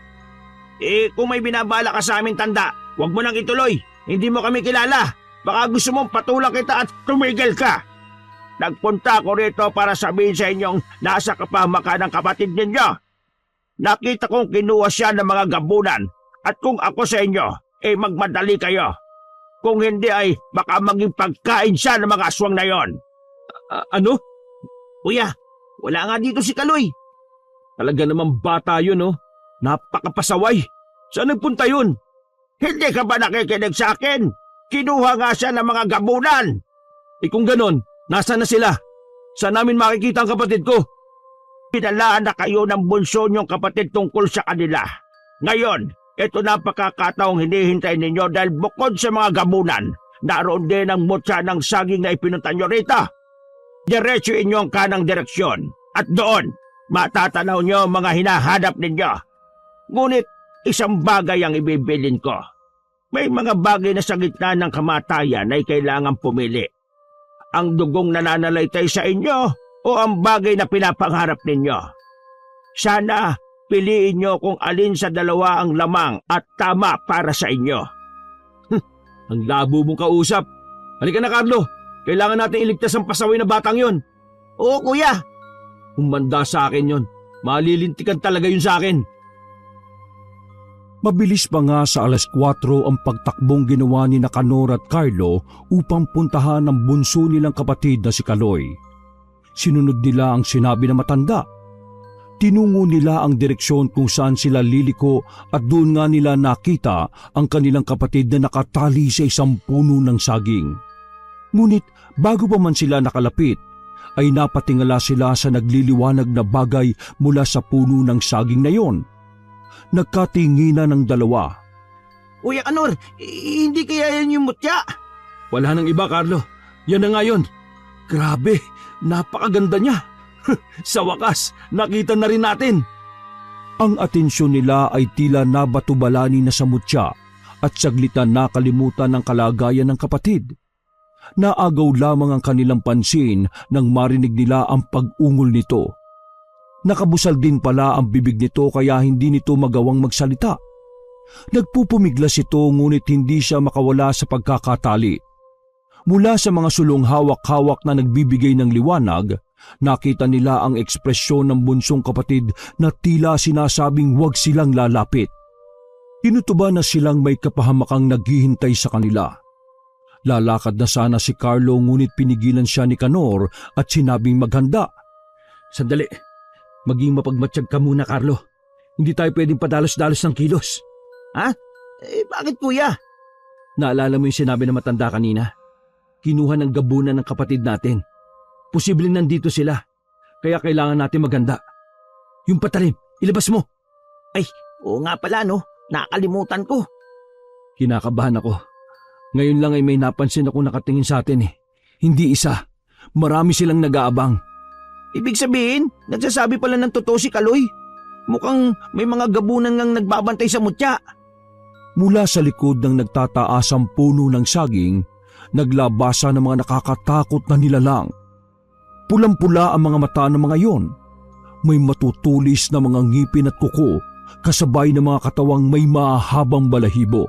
Kung may binabala ka sa amin, tanda, huwag mo nang ituloy. Hindi mo kami kilala. Baka gusto mong patulang kita at tumigil ka. Nagpunta ako rito para sabihin sa inyong nasa kapahamakan ng kapatid ninyo. Nakita kong kinuha siya ng mga gabunan at kung ako sa inyo, magmadali kayo. Kung hindi ay baka maging pagkain siya ng mga aswang na yon. Ano? Kuya, wala nga dito si Kaloy. Talaga namang bata yun, oh. Napakapasaway. Saan nagpunta yun? Hindi ka ba nakikinig sa akin? Kinuha nga siya ng mga gabunan. Kung ganon, nasaan na sila? Saan namin makikita ang kapatid ko? Pinalaan na kayo ng bunso niyong kapatid tungkol sa kanila. Ngayon, ito na pagkakataong hinihintay ninyo dahil bukod sa mga gabunan, naroon din ang mutya ng saging na ipinunta nyo rito. Diretso inyong kanang direksyon at doon, matatanaw nyo mga hinahanap ninyo. Ngunit, isang bagay ang ibibilin ko. May mga bagay na sa gitna ng kamatayan ay kailangan pumili. Ang dugong nananalaytay sa inyo o ang bagay na pinapangarap ninyo. Sana piliin nyo kung alin sa dalawa ang lamang at tama para sa inyo. Ang labo mong kausap. Halika na, Carlo. Kailangan natin iligtas ang pasaway na batang yon. Oo, kuya. Umanda sa akin yon. Malilintikan talaga yun sa akin. Mabilis pa nga sa 4:00 ang pagtakbong ginawa ni Canor at Carlo upang puntahan ang bunso nilang kapatid na si Kaloy. Sinunod nila ang sinabi ng matanda. Tinungo nila ang direksyon kung saan sila liliko at doon nga nila nakita ang kanilang kapatid na nakatali sa isang puno ng saging. Ngunit bago pa man sila nakalapit, ay napatingala sila sa nagliliwanag na bagay mula sa puno ng saging na yon. Nagkatinginan ng dalawa. Kuya Kanor, hindi kaya yan yung mutya? Wala nang iba, Carlo. Yan na nga yun. Grabe, napakaganda niya. Sa wakas, nakita na rin natin. Ang atensyon nila ay tila nabatubalani na sa mutya at saglitan nakalimutan ang kalagayan ng kapatid. Naagaw lamang ang kanilang pansin nang marinig nila ang pag-ungol nito. Nakabusal din pala ang bibig nito kaya hindi nito magawang magsalita. Nagpupumiglas ito ngunit hindi siya makawala sa pagkakatali. Mula sa mga sulong hawak-hawak na nagbibigay ng liwanag, nakita nila ang ekspresyon ng bunsong kapatid na tila sinasabing huwag silang lalapit. Tinutuba na silang may kapahamakang naghihintay sa kanila. Lalakad na sana si Carlo ngunit pinigilan siya ni Canor at sinabing maghanda. Sandali, maging mapagmatsyag ka muna, Carlo. Hindi tayo pwedeng padalos-dalos ng kilos. Ha? Bakit kuya? Naalala mo yung sinabi ng matanda kanina? Kinuha ng gabunan ng kapatid natin. Posibleng nandito sila, kaya kailangan natin maghanda. Yung patalim, ilabas mo. Ay, oo nga pala no, nakalimutan ko. Kinakabahan ako. Ngayon lang ay may napansin ako nakatingin sa atin eh. Hindi isa, marami silang nag-aabang. Ibig sabihin, nagsasabi pala ng totoo si Kaloy. Mukhang may mga gabunan ngang nagbabantay sa mutya. Mula sa likod ng nagtataasang puno ng saging, naglabasa ng mga nakakatakot na nilalang. Pulang-pula ang mga mata ng mga iyon. May matutulis na mga ngipin at kuko, kasabay ng mga katawang may mahabang balahibo.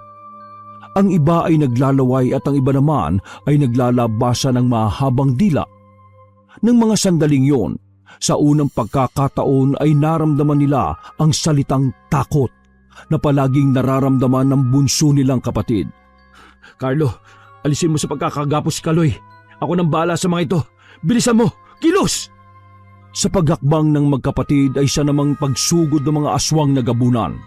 Ang iba ay naglalaway at ang iba naman ay naglalabasa ng mahabang dila. Nang mga sandaling yon, sa unang pagkakataon ay naramdaman nila ang salitang takot na palaging nararamdaman ng bunso nilang kapatid. Carlo, alisin mo sa pagkakagapos si Kaloy. Ako nang bahala sa mga ito. Bilisan mo! Kilos! Sa paghakbang ng magkapatid ay siya namang pagsugod ng mga aswang na gabunan.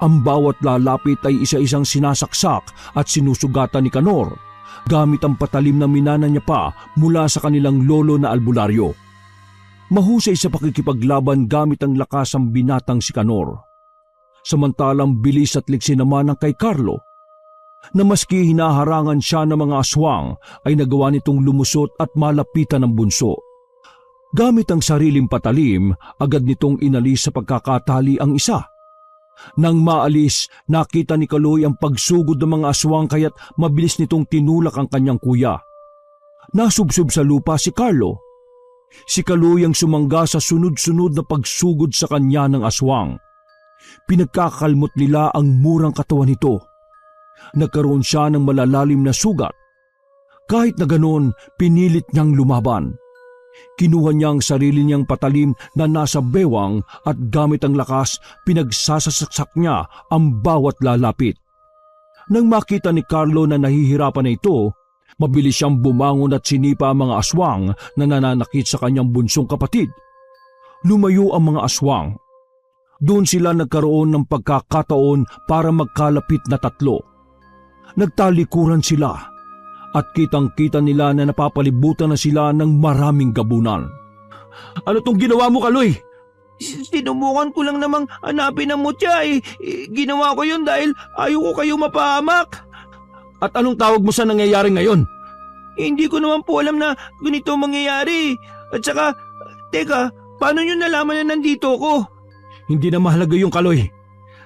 Ang bawat lalapit ay isa-isang sinasaksak at sinusugatan ni Canor gamit ang patalim na minana niya pa mula sa kanilang lolo na albularyo. Mahusay sa pakikipaglaban gamit ang lakas ang binatang si Canor. samantalang bilis at liksi naman ang kay Carlo, na maski hinaharangan siya ng mga aswang ay nagawa nitong lumusot at malapitan ng bunso. Gamit ang sariling patalim, agad nitong inalis sa pagkakatali ang isa. Nang maalis, nakita ni Kaloy ang pagsugod ng mga aswang kaya't mabilis nitong tinulak ang kanyang kuya. Nasubsob sa lupa si Carlo. Si Kaloy ang sumangga sa sunod-sunod na pagsugod sa kanya ng aswang. Pinagkakalmot nila ang murang katawan nito. Nagkaroon siya ng malalalim na sugat. Kahit na ganoon, pinilit niyang lumaban. Kinuha niya ang sarili niyang patalim na nasa bewang at gamit ang lakas, pinagsasaksak niya ang bawat lalapit. Nang makita ni Carlo na nahihirapan na ito, mabilis siyang bumangon at sinipa ang mga aswang na nananakit sa kanyang bunsong kapatid. Lumayo ang mga aswang. Doon sila nagkaroon ng pagkakataon para magkalapit na tatlo. Nagtalikuran sila at kitang-kita nila na napapalibutan na sila ng maraming gabunan. Ano tong ginawa mo, Kaloy? Sinubukan ko lang namang hanapin ang mutya eh. Ginawa ko yun dahil ayaw ko kayo mapahamak. At anong tawag mo sa nangyayari ngayon? Hindi ko naman po alam na ganito mangyayari. At saka, teka, paano nyo nalaman na nandito ko? Hindi na mahalaga yung, Kaloy.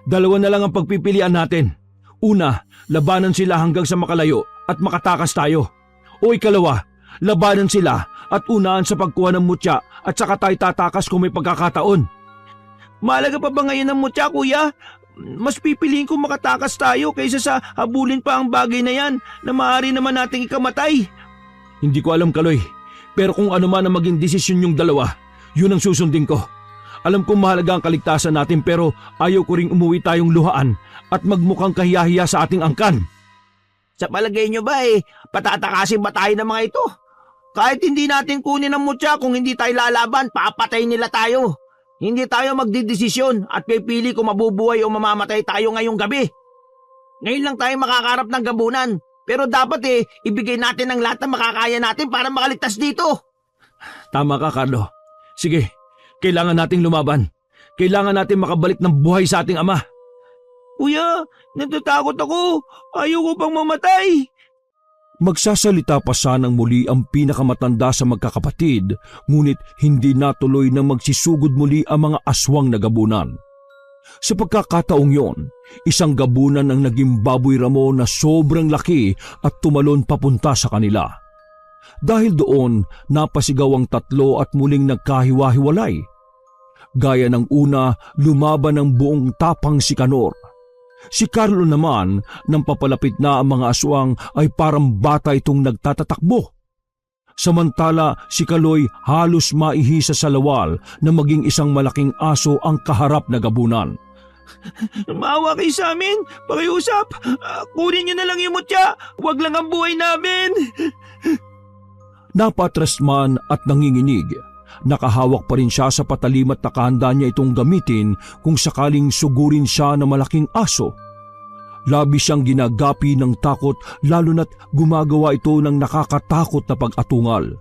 Dalawa na lang ang pagpipilian natin. Una, labanan sila hanggang sa makalayo at makatakas tayo. O ikalawa, labanan sila at unaan sa pagkuha ng mutya at saka tayo tatakas kung may pagkakataon. Mahalaga pa ba ngayon ang mutya, kuya? Mas pipiliin kong makatakas tayo kaysa sa habulin pa ang bagay na yan na maaari naman nating ikamatay. Hindi ko alam, Kaloy, pero kung ano man ang maging desisyon yung dalawa, yun ang susundin ko. Alam kong mahalaga ang kaligtasan natin pero ayaw ko ring umuwi tayong luhaan at magmukhang kahiyahiya sa ating angkan. Sa palagay nyo ba patatakasin ba tayo ng mga ito? Kahit hindi natin kunin ang mutya, kung hindi tayo lalaban, papatay nila tayo. Hindi tayo magdidesisyon at pipili kung mabubuhay o mamamatay tayo ngayong gabi. Ngayon lang tayo makakarap ng gabunan, pero dapat ibigay natin ang lahat ng makakaya natin para makaligtas dito. Tama ka, Carlo. Sige, kailangan nating lumaban. Kailangan natin makabalik ng buhay sa ating ama. Kuya, natatakot ako. Ayaw ko pang mamatay. Magsasalita pa sanang muli ang pinakamatanda sa magkakapatid, ngunit hindi natuloy na magsisugod muli ang mga aswang na gabunan. Sa pagkakataong yon, isang gabunan ang naging baboy ramo na sobrang laki at tumalon papunta sa kanila. Dahil doon, napasigaw ang tatlo at muling nagkahiwa-hiwalay. Gaya ng una, lumaban ng buong tapang si Canor. Si Carlo naman, nang papalapit na ang mga aswang ay parang bata itong nagtatatakbo. Samantala si Kaloy halos maihisa sa lawal na maging isang malaking aso ang kaharap na gabunan. Maawa kayo sa amin, pakiusap. Kunin nyo na lang yung mutya, wag lang ang buhay namin. Napatras man at nanginginig. Nakahawak pa rin siya sa patalim at nakahanda niya itong gamitin kung sakaling sugurin siya ng malaking aso. Labis siyang ginagapi ng takot lalo na't gumagawa ito ng nakakatakot na pag-atungal.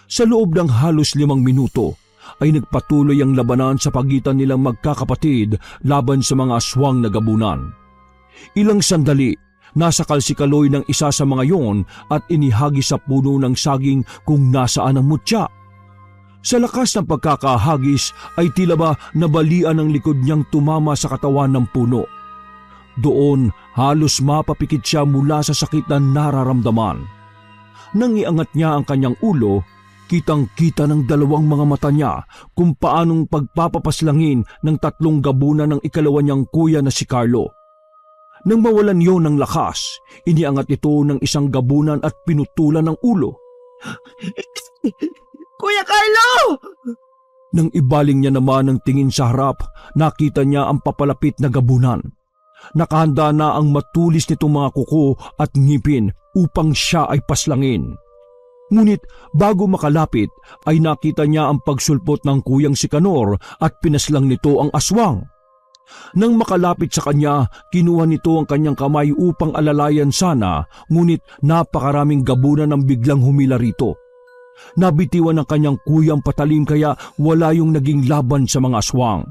Sa loob ng halos 5 minuto ay nagpatuloy ang labanan sa pagitan nilang magkakapatid laban sa mga aswang na gabunan. Ilang sandali, nasakal si Kaloy ng isa sa mga yon at inihagi sa puno ng saging kung nasaan ang mutya. Sa lakas ng pagkakahagis ay tila ba nabalian ang likod niyang tumama sa katawan ng puno. Doon halos mapapikit siya mula sa sakit na nararamdaman. Nang iangat niya ang kanyang ulo, kitang-kita ng dalawang mga mata niya kung paanong pagpapapaslangin ng 3 gabunan ng ikalawa niyang kuya na si Carlo. Nang mawalan yon ng lakas, iniangat ito ng isang gabunan at pinutulan ng ulo. Kuya Carlo! Nang ibaling niya naman ang tingin sa harap, nakita niya ang papalapit na gabunan. Nakahanda na ang matulis nitong mga kuko at ngipin upang siya ay paslangin. Ngunit bago makalapit ay nakita niya ang pagsulpot ng kuyang si Canor at pinaslang nito ang aswang. Nang makalapit sa kanya, kinuha nito ang kanyang kamay upang alalayan sana, ngunit napakaraming gabunan ang biglang humila rito. Nabitiwan ng kanyang kuyang patalim kaya wala yung naging laban sa mga aswang.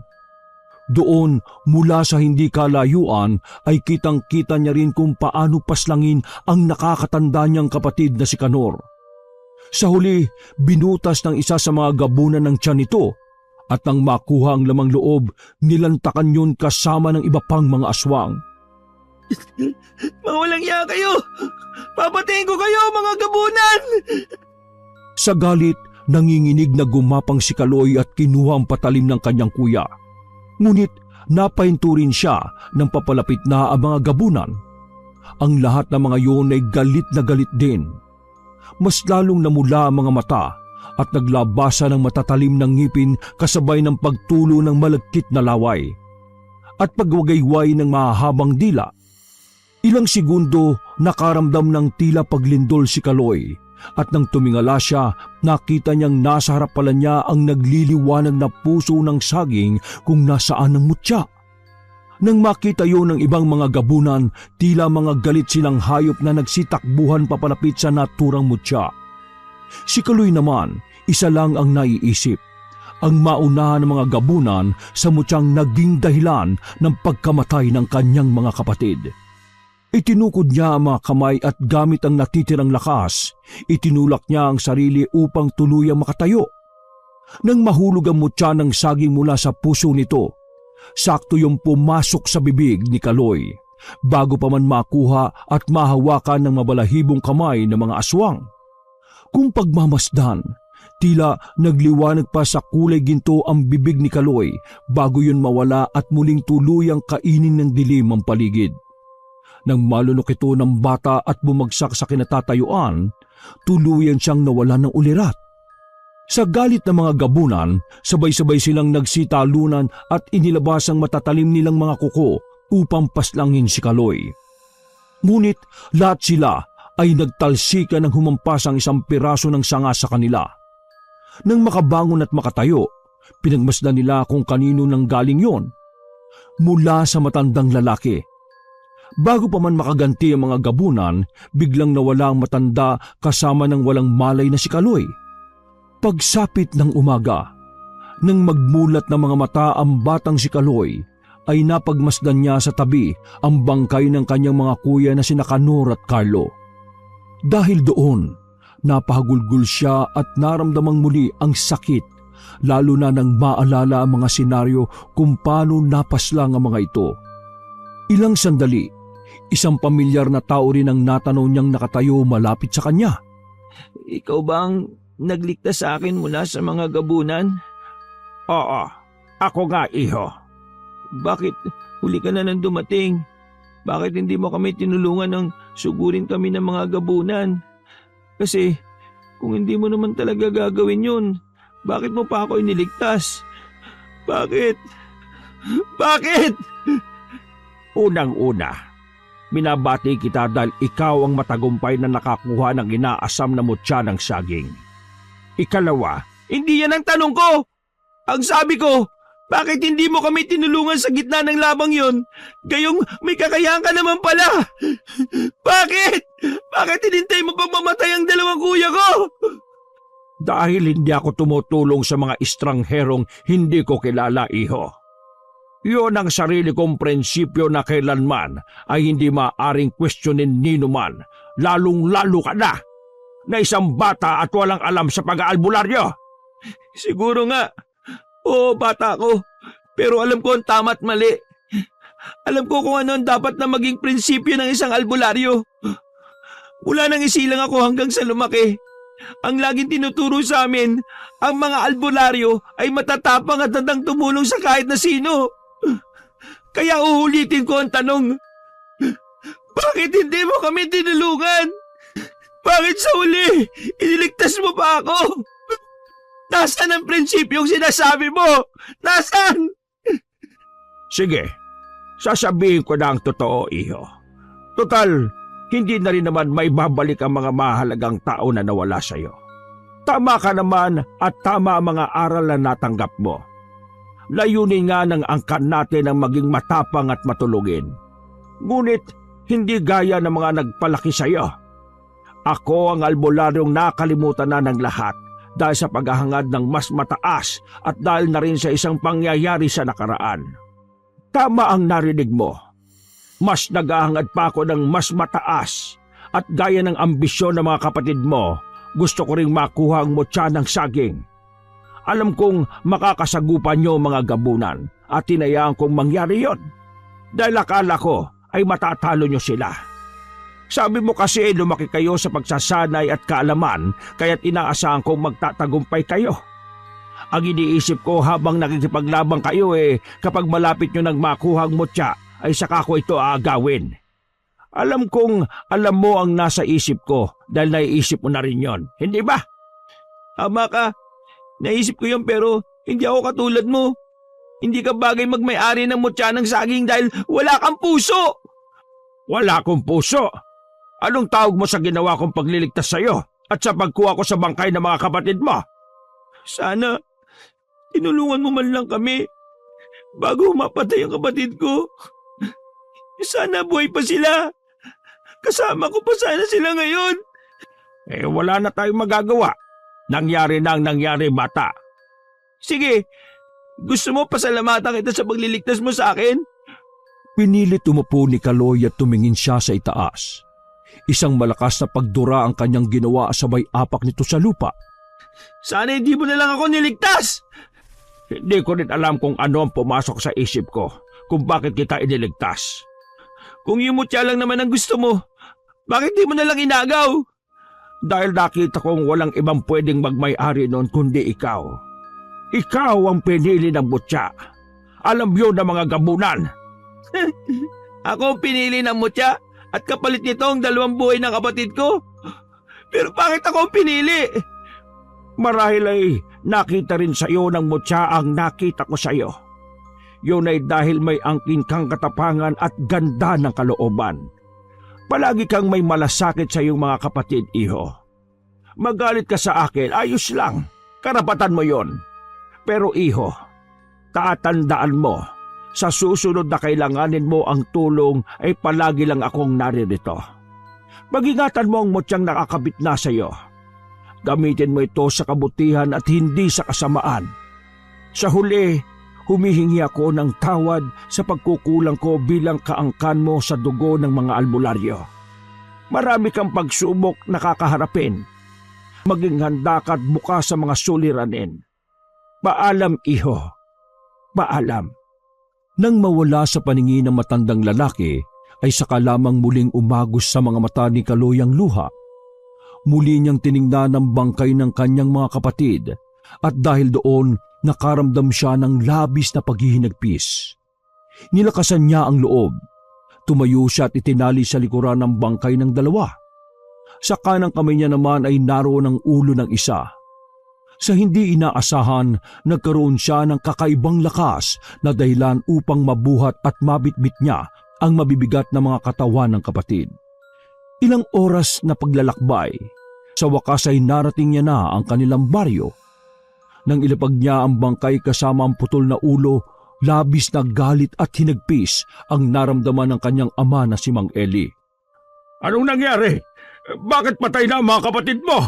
Doon, mula sa hindi kalayuan, ay kitang-kita niya rin kung paano paslangin ang nakakatanda niyang kapatid na si Kanor. Sa huli, binutas ng isa sa mga gabunan ng tiyan nito at nang makuha ang lamang loob, nilantakan yun kasama ng iba pang mga aswang. Mga walang iya kayo! Papatayin ko kayo, mga gabunan! Sa galit, nanginginig na gumapang si Kaloy at kinuha ang patalim ng kanyang kuya. Ngunit napahinto rin siya nang papalapit na ang mga gabunan. Ang lahat ng mga yun ay galit na galit din. Mas lalong namula ang mga mata at naglabasa ng matatalim ng ngipin kasabay ng pagtulo ng malagkit na laway. At pagwagayway ng mahahabang dila. Ilang segundo nakaramdam ng tila paglindol si Kaloy at nang tumingala siya, nakita niyang nasa harap pala niya ang nagliliwanag na puso ng saging kung nasaan ang mutya. Nang makita yun ng ibang mga gabunan, tila mga galit silang hayop na nagsitakbuhan papalapit sa naturang mutya. Si Kaloy naman, isa lang ang naiisip. Ang maunahan ng mga gabunan sa mutyang naging dahilan ng pagkamatay ng kanyang mga kapatid. Itinukod niya ang mga kamay at gamit ang natitirang lakas, itinulak niya ang sarili upang tuluyang makatayo. Nang mahulog ang mutya ng saging mula sa puso nito, sakto yung pumasok sa bibig ni Kaloy, bago pa man makuha at mahawakan ng mabalahibong kamay ng mga aswang. Kung pagmamasdan, tila nagliwanag pa sa kulay ginto ang bibig ni Kaloy bago yun mawala at muling tuluyang kainin ng dilim ang paligid. Nang malunok ito ng bata at bumagsak sa kinatatayuan, tuluyan siyang nawalan ng ulirat. Sa galit ng mga gabunan, sabay-sabay silang nagsitalunan at inilabas ang matatalim nilang mga kuko upang paslangin si Kaloy. Ngunit lahat sila ay nagtalsikan ng humampas ang isang piraso ng sanga sa kanila. Nang makabangon at makatayo, pinagmasdan nila kung kanino nang galing yon. Mula sa matandang lalaki. Bago pa man makaganti ang mga gabunan, biglang nawala ang matanda kasama ng walang malay na si Kaloy. Pagsapit ng umaga, nang magmulat ng mga mata ang batang si Kaloy, ay napagmasdan niya sa tabi ang bangkay ng kanyang mga kuya na sina Kanor at Carlo. Dahil doon, napahagulgul siya at naramdamang muli ang sakit, lalo na nang maalala ang mga senaryo kung paano napaslang ang mga ito. Ilang sandali, isang pamilyar na tao rin ang natanaw niyang nakatayo malapit sa kanya. Ikaw ba ang nagligtas sa akin mula sa mga gabunan? Oo, ako nga, iho. Bakit huli ka na nang dumating? Bakit hindi mo kami tinulungan ng sugurin kami ng mga gabunan? Kasi kung hindi mo naman talaga gagawin yun, bakit mo pa ako iniligtas? Bakit? Bakit? Unang-una, minabati kita dahil ikaw ang matagumpay na nakakuha ng inaasam na mutya ng saging. Ikalawa, Hindi yan ang tanong ko! Ang sabi ko, bakit hindi mo kami tinulungan sa gitna ng labang yon? Gayong may kakayahan ka naman pala! Bakit? Bakit hinintay mo pang mamatay ang dalawang kuya ko? dahil hindi ako tumutulong sa mga estrangherong hindi ko kilala, iho. Iyon ang sarili kong prinsipyo na kailanman ay hindi maaring questionin ninuman, lalong-lalo ka na isang bata at walang alam sa pag-aalbularyo. Siguro nga. Oo, bata ko. Pero alam ko ang tama at mali. Alam ko kung ano ang dapat na maging prinsipyo ng isang albularyo. Mula nang isilang ako hanggang sa lumaki, ang laging tinuturo sa amin, ang mga albularyo ay matatapang at handang tumulong sa kahit na sino. Kaya uulitin ko ang tanong, bakit hindi mo kami tinulungan? Bakit sa huli, iniligtas mo pa ako? Nasaan ang prinsipyong sinasabi mo? Nasaan? Sige, sasabihin ko na ang totoo, iho. Total, hindi na rin naman may babalik ang mga mahalagang tao na nawala sa'yo. Tama ka naman at tama ang mga aral na natanggap mo. Layunin nga ng angkan natin ang maging matapang at matulungin. Ngunit, hindi gaya ng mga nagpalaki sa'yo. Ako ang albularyong nakalimutan na ng lahat dahil sa paghahangad ng mas mataas at dahil na rin sa isang pangyayari sa nakaraan. Tama ang narinig mo. Mas naghahangad pa ako ng mas mataas at gaya ng ambisyon ng mga kapatid mo, gusto ko ring makuha ang mutya ng saging. Alam kong makakasagupan niyo mga gabunan at tinayaan kong mangyari yon. Dahil akala ko ay matatalo niyo sila. Sabi mo kasi lumaki kayo sa pagsasanay at kaalaman kaya't inaasahan kong magtatagumpay kayo. Ang iniisip ko habang nakikipaglabang kayo kapag malapit nyo nang makuha ang mutya ay saka ko ito aagawin. Alam kong alam mo ang nasa isip ko dahil naiisip mo na rin yon, hindi ba? Tama ka. Naisip ko yun pero hindi ako katulad mo. Hindi ka bagay magmay-ari ng mutya ng saging dahil wala kang puso. Wala akong puso. Anong tawag mo sa ginawa kong pagliligtas sa iyo at sa pagkuha ko sa bangkay ng mga kapatid mo? Sana tinulungan mo man lang kami bago mapatay ang kapatid ko. Sana buhay pa sila. Kasama ko pa sana sila ngayon. Wala na tayong magagawa. Nangyari na ang nangyari, bata. Sige, gusto mo pasalamatan kita sa pagliligtas mo sa akin? Pinilit umupo ni Kaloy at tumingin siya sa itaas. Isang malakas na pagdura ang kanyang ginawa sa may apak nito sa lupa. Sana hindi mo na lang ako niligtas. Hindi ko rin alam kung ano ang pumasok sa isip ko kung bakit kita iniligtas. Kung yung mutya lang naman ang gusto mo, bakit di mo na lang inagaw? Dahil nakita kong walang ibang pwedeng magmay-ari noon kundi ikaw. Ikaw ang pinili ng mutya. Alam yun ng mga gabunan. Ako ang pinili ng mutya at kapalit nito ang 2 buhay ng kapatid ko. Pero bakit ako ang pinili? Marahil ay nakita rin sa iyo ng mutya ang nakita ko sa iyo. Yun ay dahil may angkin kang katapangan at ganda ng kalooban. Palagi kang may malasakit sa iyong mga kapatid, iho. Magalit ka sa akin, ayos lang. Karapatan mo yon. Pero iho, tatandaan mo, sa susunod na kailanganin mo ang tulong ay palagi lang akong naririto. Mag-ingatan mo ang mutyang nakakabit na sa iyo. Gamitin mo ito sa kabutihan at hindi sa kasamaan. Sa huli, humihingi ako ng tawad sa pagkukulang ko bilang kaangkan mo sa dugo ng mga albularyo. Marami kang pagsubok na kakaharapin. Maging handa ka at bukas sa mga suliranin. Paalam, iho. Paalam. Nang mawala sa paningin ng matandang lalaki, ay saka lamang muling umagos sa mga mata ni Kaloy ang luha. Muli niyang tiningnan ang bangkay ng kanyang mga kapatid at dahil doon nakaramdam siya ng labis na paghihinagpis. Nilakasan niya ang loob. Tumayo siya at itinali sa likuran ng bangkay ng 2. Sa kanang kamay niya naman ay naroon ang ulo ng isa. Sa hindi inaasahan, nagkaroon siya ng kakaibang lakas na dahilan upang mabuhat at mabitbit niya ang mabibigat na mga katawan ng kapatid. Ilang oras na paglalakbay, sa wakas ay narating niya na ang kanilang baryo. Nang ilapag niya ang bangkay kasama ang putol na ulo, labis na galit at hinagpis ang naramdaman ng kanyang ama na si Mang Eli. Anong nangyari? Bakit patay na ang mga kapatid mo?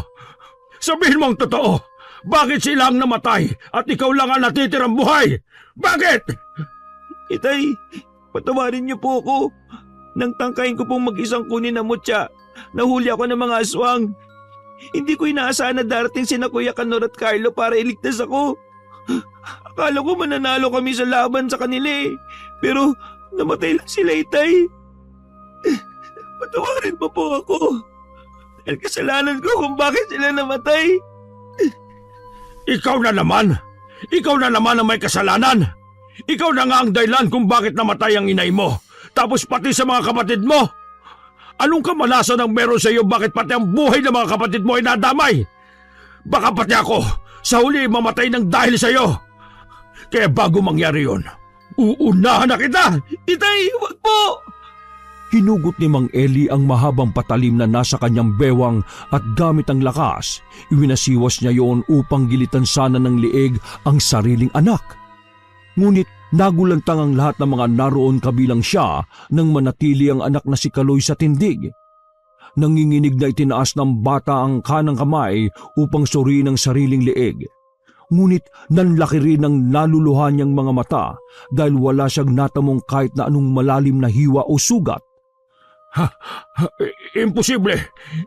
Sabihin mo ang totoo. Bakit sila ang namatay at ikaw lang ang natitirang buhay? Bakit? Itay, patawarin niyo po ako. Nang tangkain ko pong mag-isang kunin ng mutya, nahuli ako ng mga aswang. Hindi ko inaasahan na darating sina Kuya Kanor at Carlo para iligtas ako. Akala ko mananalo kami sa laban sa kanila pero namatay lang sila, Itay. Patawarin mo po ako. Dahil kasalanan ko kung bakit sila namatay. Ikaw na naman! Ikaw na naman ang may kasalanan! Ikaw na nga ang dahilan kung bakit namatay ang inay mo, tapos pati sa mga kapatid mo! Anong kamalasan ang meron sa iyo bakit pati ang buhay ng mga kapatid mo ay nadamay? Baka pati ako, sa huli mamatay ng dahil sa iyo! Kaya bago mangyari yon, uunahan na kita! Itay, wag po! Hinugot ni Mang Eli ang mahabang patalim na nasa kanyang bewang at gamit ang lakas, iwinasiwas niya yon upang gilitan sana ng liig ang sariling anak. Ngunit nagulantang ang lahat ng mga naroon kabilang siya nang manatili ang anak na si Kaloy sa tindig. Nanginginig na itinaas ng bata ang kanang kamay upang suriin ang sariling liig. Ngunit nanlaki rin ang naluluha niyang mga mata dahil wala siyang natamong kahit na anong malalim na hiwa o sugat. Imposible!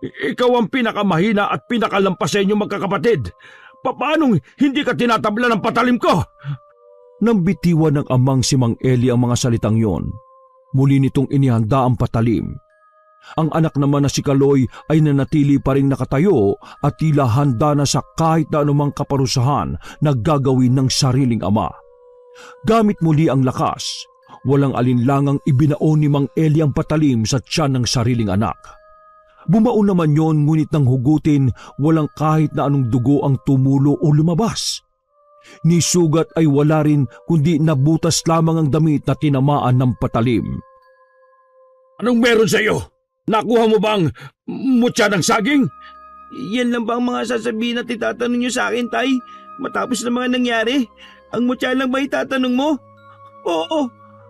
Ikaw ang pinakamahina at pinakalampas sa inyong magkakapatid. Paanong hindi ka tinatabla ng patalim ko? Nang bitiwan ng amang si Mang Eli ang mga salitang yon, muli nitong inihanda ang patalim. Ang anak naman na si Kaloy ay nanatili pa rin nakatayo at tila handa na sa kahit na anumang kaparusahan na gagawin ng sariling ama. Gamit muli ang lakas, walang alinlangang ibinaon ni Mang Eli ang patalim sa tiyan ng sariling anak. Bumaon naman yon, ngunit nang hugutin, walang kahit na anong dugo ang tumulo o lumabas. Ni sugat ay wala rin, kundi nabutas lamang ang damit na tinamaan ng patalim. Anong meron sa iyo? Nakuha mo bang mutya ng saging? Yan lang ba ang mga sasabihin at itatanong niyo sa akin, Tay? Matapos na mga nangyari, ang mutya lang ba itatanong mo? Oo,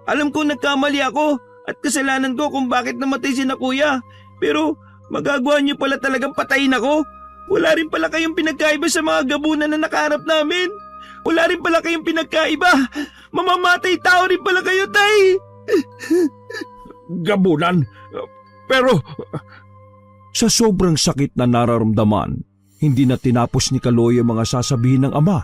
alam kong nagkamali ako at kasalanan ko kung bakit namatay si na kuya. Pero magagawa niyo pala talagang patayin ako. Wala rin pala kayong pinagkaiba sa mga gabunan na nakaharap namin. Wala rin pala kayong pinagkaiba. Mamamatay tao rin pala kayo, Tay. Gabunan? Pero Sa sobrang sakit na nararamdaman, hindi na tinapos ni Kaloy ang mga sasabihin ng ama.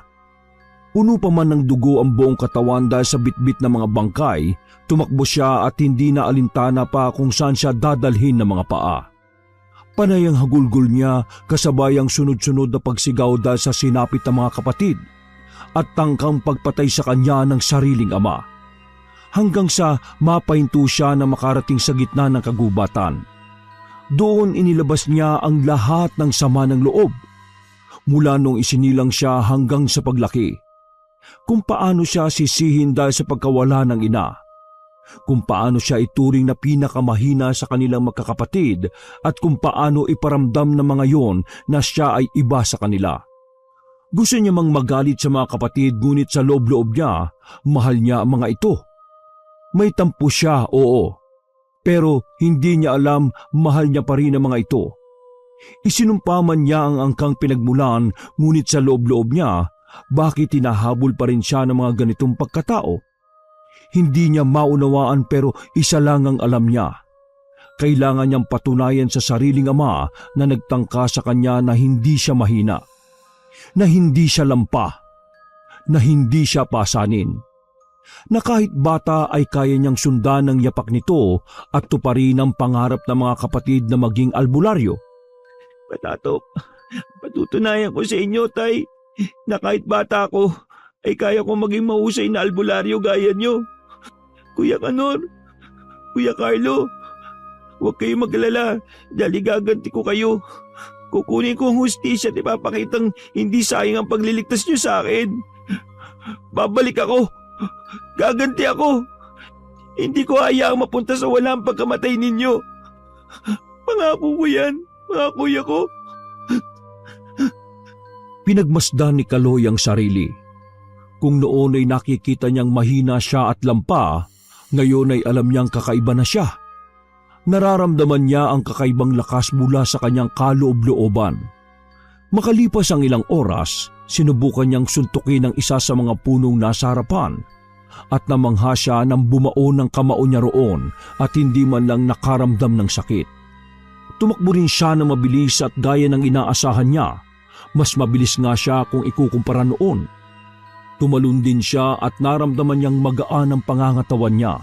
Puno pa man ng dugo ang buong katawan dahil sa bitbit ng mga bangkay, tumakbo siya at hindi na alintana pa kung saan siya dadalhin ng mga paa. Panay ang hagulgol niya kasabay ang sunod-sunod na pagsigaw dahil sa sinapit ng mga kapatid at tangkang pagpatay sa kanya ng sariling ama. Hanggang sa mapahinto siya na makarating sa gitna ng kagubatan. Doon inilabas niya ang lahat ng sama ng loob. Mula nung isinilang siya hanggang sa paglaki. Kung paano siya sisihin dahil sa pagkawala ng ina. Kung paano siya ituring na pinakamahina sa kanilang magkakapatid at kung paano iparamdam ng mga yon na siya ay iba sa kanila. Gusto niya mang magalit sa mga kapatid, ngunit sa loob-loob niya, mahal niya ang mga ito. May tampo siya, oo. Pero hindi niya alam, mahal niya pa rin ang mga ito. Isinumpa man niya ang angkang pinagmulan, ngunit sa loob-loob niya, bakit hinahabol pa rin siya ng mga ganitong pagkatao? Hindi niya maunawaan, pero isa lang ang alam niya. Kailangan niyang patunayan sa sariling ama na nagtangka sa kanya na hindi siya mahina, na hindi siya lampa, na hindi siya pasanin. Na kahit bata ay kaya niyang sundan ng yapak nito at tuparin ang pangarap ng mga kapatid na maging albularyo. Patato, patutunayan ko sa inyo, Tay, na kahit bata ako, ay kaya ko maging mahusay na albularyo gaya niyo. Kuya Kanor, Kuya Carlo, huwag kayong magalala dahil gaganti ko kayo. Kukunin ko ang hustisya at ipapakitang hindi sayang ang pagliligtas niyo sa akin. Babalik ako. Gaganti ako. Hindi ko hayaang mapunta sa walang pagkamatay ninyo. Pangako ko yan, mga kuya ko. Pinagmasdan ni Kaloy ang sarili. Kung noon ay nakikita niyang mahina siya at lampa, ngayon ay alam niyang kakaiba na siya. Nararamdaman niya ang kakaibang lakas mula sa kanyang kaloob-looban. Makalipas ang ilang oras, sinubukan niyang suntukin ang isa sa mga punong nasa harapan at namangha siya nang bumaon ng kamao niya roon at hindi man lang nakaramdam ng sakit. Tumakbo rin siya na mabilis at gaya ng inaasahan niya. Mas mabilis nga siya kung ikukumpara noon. Tumalon din siya at naramdaman niyang magaan ang pangangatawan niya.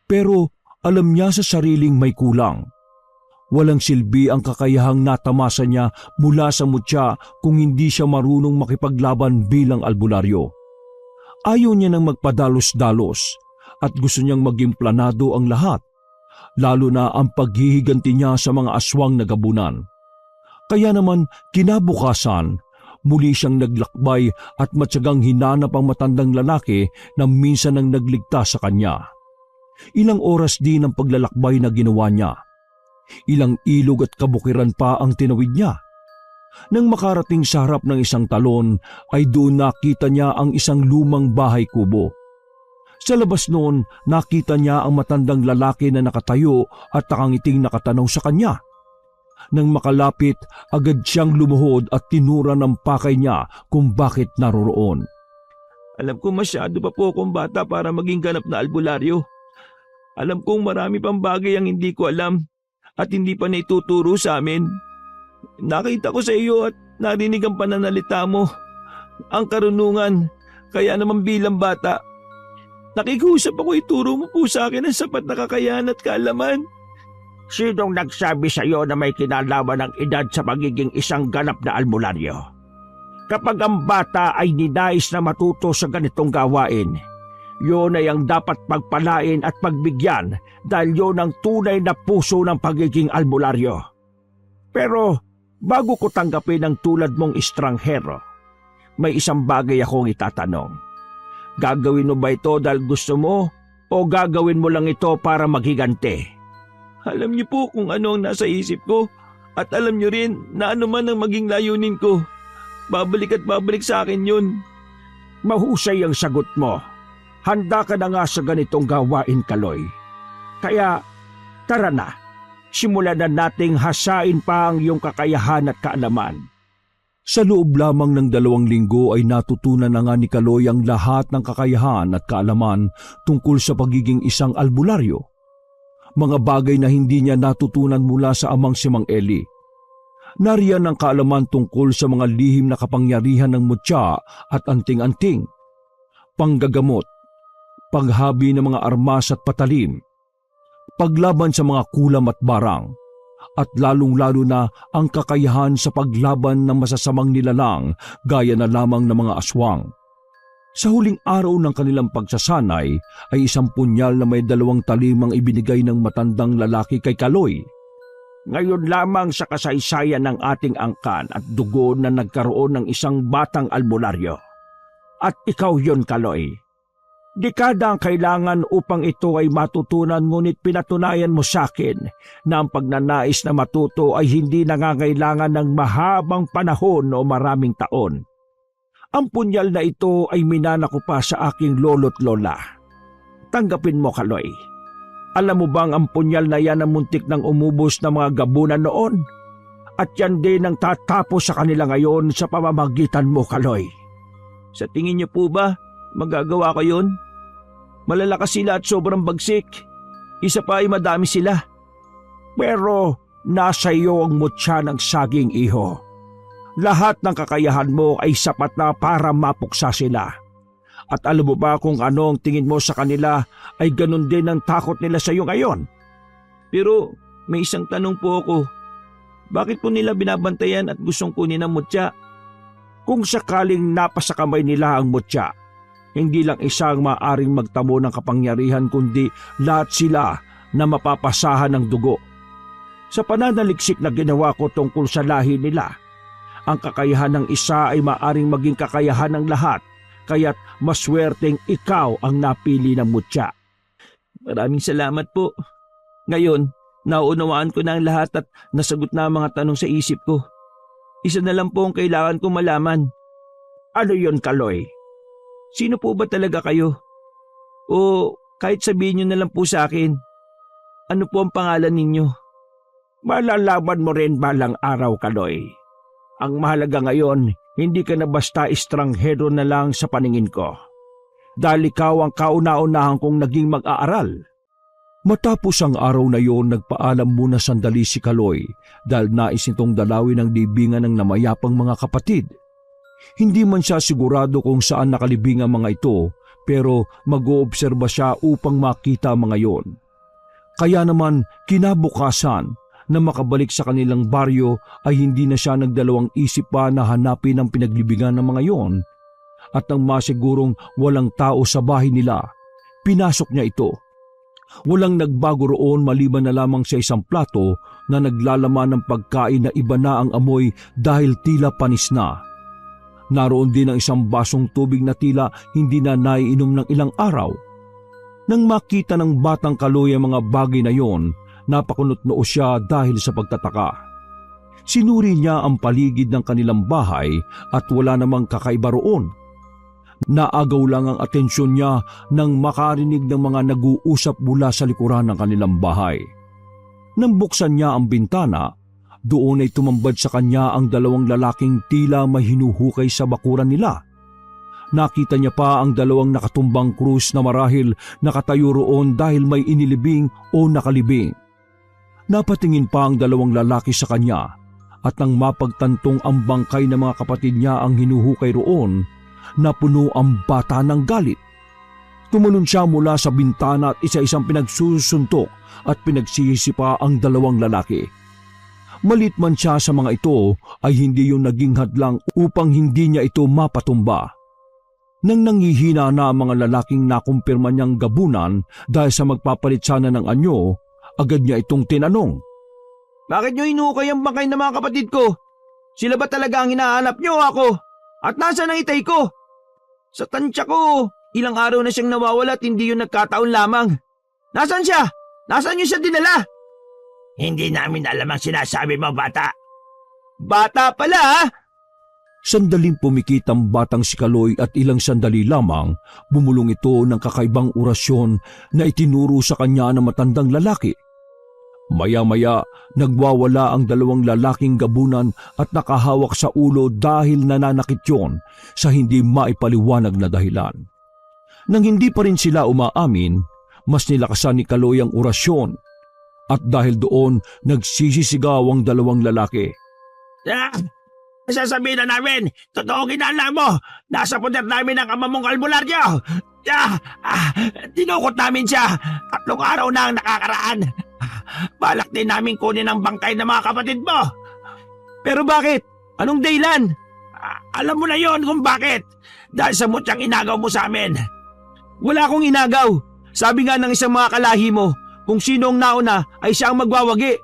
Pero alam niya sa sariling may kulang. Walang silbi ang kakayahang natamasa niya mula sa mutya kung hindi siya marunong makipaglaban bilang albularyo. Ayaw niya nang magpadalos-dalos at gusto niyang maging planado ang lahat, lalo na ang paghihiganti niya sa mga aswang na gabunan. Kaya naman kinabukasan, muli siyang naglakbay at matyagang hinanap ang matandang lalaki na minsan ang nagligtas sa kanya. Ilang oras din ang paglalakbay na ginawa niya. Ilang ilog at kabukiran pa ang tinawid niya. Nang makarating sa harap ng isang talon, ay doon nakita niya ang isang lumang bahay kubo. Sa labas noon, nakita niya ang matandang lalaki na nakatayo at nakangiting nakatanaw sa kanya. Nang makalapit, agad siyang lumuhod at tinura ng pakay niya kung bakit naroroon. Alam ko masyado pa po akong bata para maging ganap na albularyo. Alam kong marami pang bagay ang hindi ko alam at hindi pa naituturo sa amin. Nakita ko sa iyo at narinig ang pananalita mo. Ang karunungan, kaya naman bilang bata. Nakikiusap ako ituro mo po sa akin ang sapat na kakayahan at kaalaman. Sinong nagsabi sa iyo na may kinalaman ng edad sa pagiging isang ganap na albularyo? Kapag ang bata ay ninais na matuto sa ganitong gawain, yun ay ang dapat pagpalain at pagbigyan dahil yun ang tunay na puso ng pagiging albularyo. Pero bago ko tanggapin ang tulad mong estranghero, may isang bagay akong itatanong. Gagawin mo ba ito dahil gusto mo o gagawin mo lang ito para maghiganti? Alam niyo po kung ano ang nasa isip ko at alam niyo rin na ano man ang maging layunin ko. Babalik at babalik sa akin yun. Mahusay ang sagot mo. Handa ka na nga sa ganitong gawain, Kaloy. Kaya tara na, simulan na nating hasain pa ang iyong kakayahan at kaalaman. Sa loob lamang ng 2 linggo ay natutunan na nga ni Kaloy ang lahat ng kakayahan at kaalaman tungkol sa pagiging isang albularyo. Mga bagay na hindi niya natutunan mula sa amang si Mang Eli. Nariyan ang kaalaman tungkol sa mga lihim na kapangyarihan ng mutya at anting-anting, panggagamot, paghabi ng mga armas at patalim, paglaban sa mga kulam at barang, at lalong-lalo na ang kakayahan sa paglaban ng masasamang nilalang gaya na lamang ng mga aswang. Sa huling araw ng kanilang pagsasanay ay isang punyal na may 2 talim ang ibinigay ng matandang lalaki kay Kaloy. Ngayon lamang sa kasaysayan ng ating angkan at dugo na nagkaroon ng isang batang albularyo. At ikaw yon, Kaloy. Dekada ang kailangan upang ito ay matutunan, ngunit pinatunayan mo sa akin na ang pagnanais na matuto ay hindi nangangailangan ng mahabang panahon o maraming taon. Ang punyal na ito ay minana ko pa sa aking lolo't lola. Tanggapin mo, Kaloy. Alam mo bang ang punyal na yan ang muntik ng umubos ng mga gabunan noon? At yan din ang tatapos sa kanila ngayon sa pamamagitan mo, Kaloy. Sa tingin niyo po ba, magagawa ko yun? Malalakas sila at sobrang bagsik. Isa pa ay madami sila. Pero nasa iyo ang mutya ng saging, iho. Lahat ng kakayahan mo ay sapat na para mapuksa sila. At alam mo ba kung ano ang tingin mo sa kanila ay ganun din ang takot nila sa iyo ngayon? Pero may isang tanong po ako. Bakit po nila binabantayan at gustong kunin ang mutya? Kung sakaling napasa kamay nila ang mutya, hindi lang isang maaring magtamo ng kapangyarihan kundi lahat sila na mapapasahan ng dugo. Sa pananaliksik na ginawa ko tungkol sa lahi nila, ang kakayahan ng isa ay maaring maging kakayahan ng lahat, kaya't maswerteng ikaw ang napili ng mutya. Maraming salamat po. Ngayon, nauunawaan ko na ang lahat at nasagot na ang mga tanong sa isip ko. Isa na lang po ang kailangan kong malaman. Ano yon, Kaloy? Sino po ba talaga kayo? O kahit sabihin nyo na lang po sa akin, ano po ang pangalan ninyo? Malalaman mo rin balang araw, Kaloy. Ang mahalaga ngayon, hindi ka na basta estranghero na lang sa paningin ko. Dahil ikaw ang kauna-unahan kong naging mag-aaral. Matapos ang araw na iyon, nagpaalam muna sandali si Kaloy dahil nais nitong dalawin ang libingan ng namayapang mga kapatid. Hindi man siya sigurado kung saan nakalibing ang mga ito, pero mag-oobserba siya upang makita ang mga iyon. Kaya naman kinabukasan na makabalik sa kanilang baryo ay hindi na siya nagdalawang isip pa na hanapin ang pinaglibingan ng mga iyon, at nang masigurong walang tao sa bahay nila, pinasok niya ito. Walang nagbago roon maliban na lamang sa isang plato na naglalaman ng pagkain na iba na ang amoy dahil tila panis na. Naroon din ang isang basong tubig na tila hindi na naiinom ng ilang araw. Nang makita ng batang Kaloy ang mga bagay na yon, napakunot-noo siya dahil sa pagtataka. Sinuri niya ang paligid ng kanilang bahay at wala namang kakaiba roon. Naagaw lang ang atensyon niya nang makarinig ng mga nag-uusap mula sa likuran ng kanilang bahay. Nang buksan niya ang bintana, doon ay tumambad sa kanya ang dalawang lalaking tila may hinuhukay sa bakuran nila. Nakita niya pa ang dalawang nakatumbang krus na marahil nakatayo roon dahil may inilibing o nakalibing. Napatingin pa ang dalawang lalaki sa kanya at nang mapagtantong ang bangkay ng mga kapatid niya ang hinuhukay roon, napuno ang bata ng galit. Tumalon siya mula sa bintana at isa-isang pinagsusuntok at pinagsisisi pa ang dalawang lalaki. Malit man siya sa mga ito ay hindi yung naging hadlang upang hindi niya ito mapatumba. Nang nanghihina na ang mga lalaking nakumpirma niyang gabunan dahil sa magpapalit sana ng anyo, agad niya itong tinanong. Bakit nyo hinukay ang bangkay ng mga kapatid ko? Sila ba talaga ang hinahanap nyo ako? At nasaan ang itay ko? Sa tansya ko, ilang araw na siyang nawawala at hindi yun nagkataon lamang. Nasaan siya? Nasaan nyo siya dinala? Hindi namin alam ang sinasabi mo, bata. Bata pala ha? Sandaling pumikit ang batang si Kaloy at ilang sandali lamang bumulong ito ng kakaibang orasyon na itinuro sa kanya ng matandang lalaki. Maya-maya, nagwawala ang dalawang lalaking gabunan at nakahawak sa ulo dahil nananakit yon sa hindi maipaliwanag na dahilan. Nang hindi pa rin sila umaamin, mas nilakasan ni Kaloy ang orasyon at dahil doon nagsisisigaw ang dalawang lalaki. Sasabihin na namin, totoo ginala mo. Nasa poder namin ang ama mong albularyo. Dinukot namin siya. 3 araw na ang nakakaraan. Balak din namin kunin ang bangkay ng mga kapatid mo. Pero bakit? Anong dahilan? Alam mo na yon kung bakit. Dahil sa mutyang inagaw mo sa amin. Wala akong inagaw. Sabi nga ng isang mga kalahi mo, kung sino ang nauna ay siya ang magwawagi.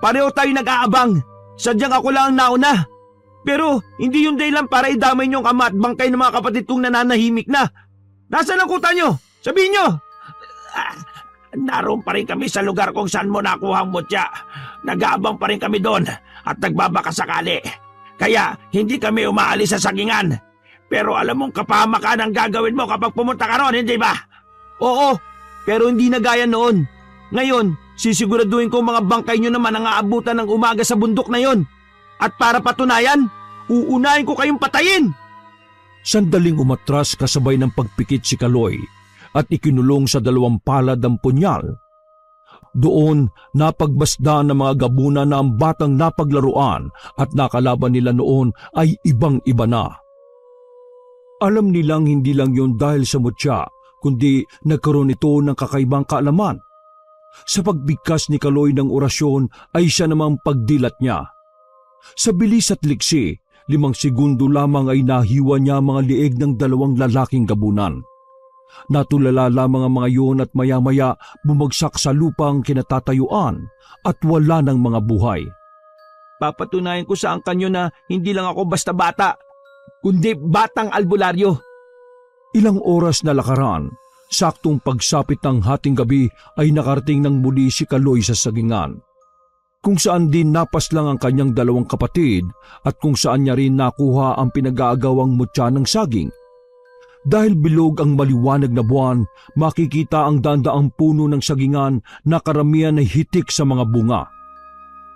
Pareho tayo nag-aabang. Sadyang ako lang ang nauna. Pero hindi yung dahilan para idamay niyong ama at bangkay ng mga kapatid kong nananahimik na. Nasaan ang kuta niyo? Sabihin niyo! Naroon pa rin kami sa lugar kung saan mo nakuha ang mutya. Nag-aabang pa rin kami doon at nagbabaka sakali. Kaya hindi kami umaalis sa sagingan. Pero alam mong kapahamakan ang gagawin mo kapag pumunta ka ron, hindi ba? Oo, pero hindi na gaya noon. Ngayon, sisiguraduhin ko mga bangkay niyo naman ang aabutan ng umaga sa bundok na yon. At para patunayan, uunahin ko kayong patayin. Sandaling umatras kasabay ng pagpikit si Kaloy at ikinulong sa 2 palad ang punyal. Doon napagbasda ng mga gabunan na ang batang napaglaruan at nakalaban nila noon ay ibang-iba na. Alam nilang hindi lang yon dahil sa mutya, kundi nagkaroon ito ng kakaibang kaalaman. Sa pagbigkas ni Kaloy ng orasyon ay siya namang pagdilat niya. Sa bilis at liksi, 5 segundo lamang ay nahiwa niya mga lieg ng 2 lalaking gabunan. Natulala lamang ang mga yun at maya-maya bumagsak sa lupang kinatatayuan at wala ng mga buhay. Papatunayan ko sa angkan nyo na hindi lang ako basta bata, kundi batang albularyo. Ilang oras na lakaran, saktong pagsapit ng hating gabi ay nakarating ng muli si Kaloy sa sagingan. Kung saan din napas lang ang kanyang 2 kapatid at kung saan niya rin nakuha ang pinag-aagawang mutya ng saging. Dahil bilog ang maliwanag na buwan, makikita ang dandaang puno ng sagingan na karamihan ay hitik sa mga bunga.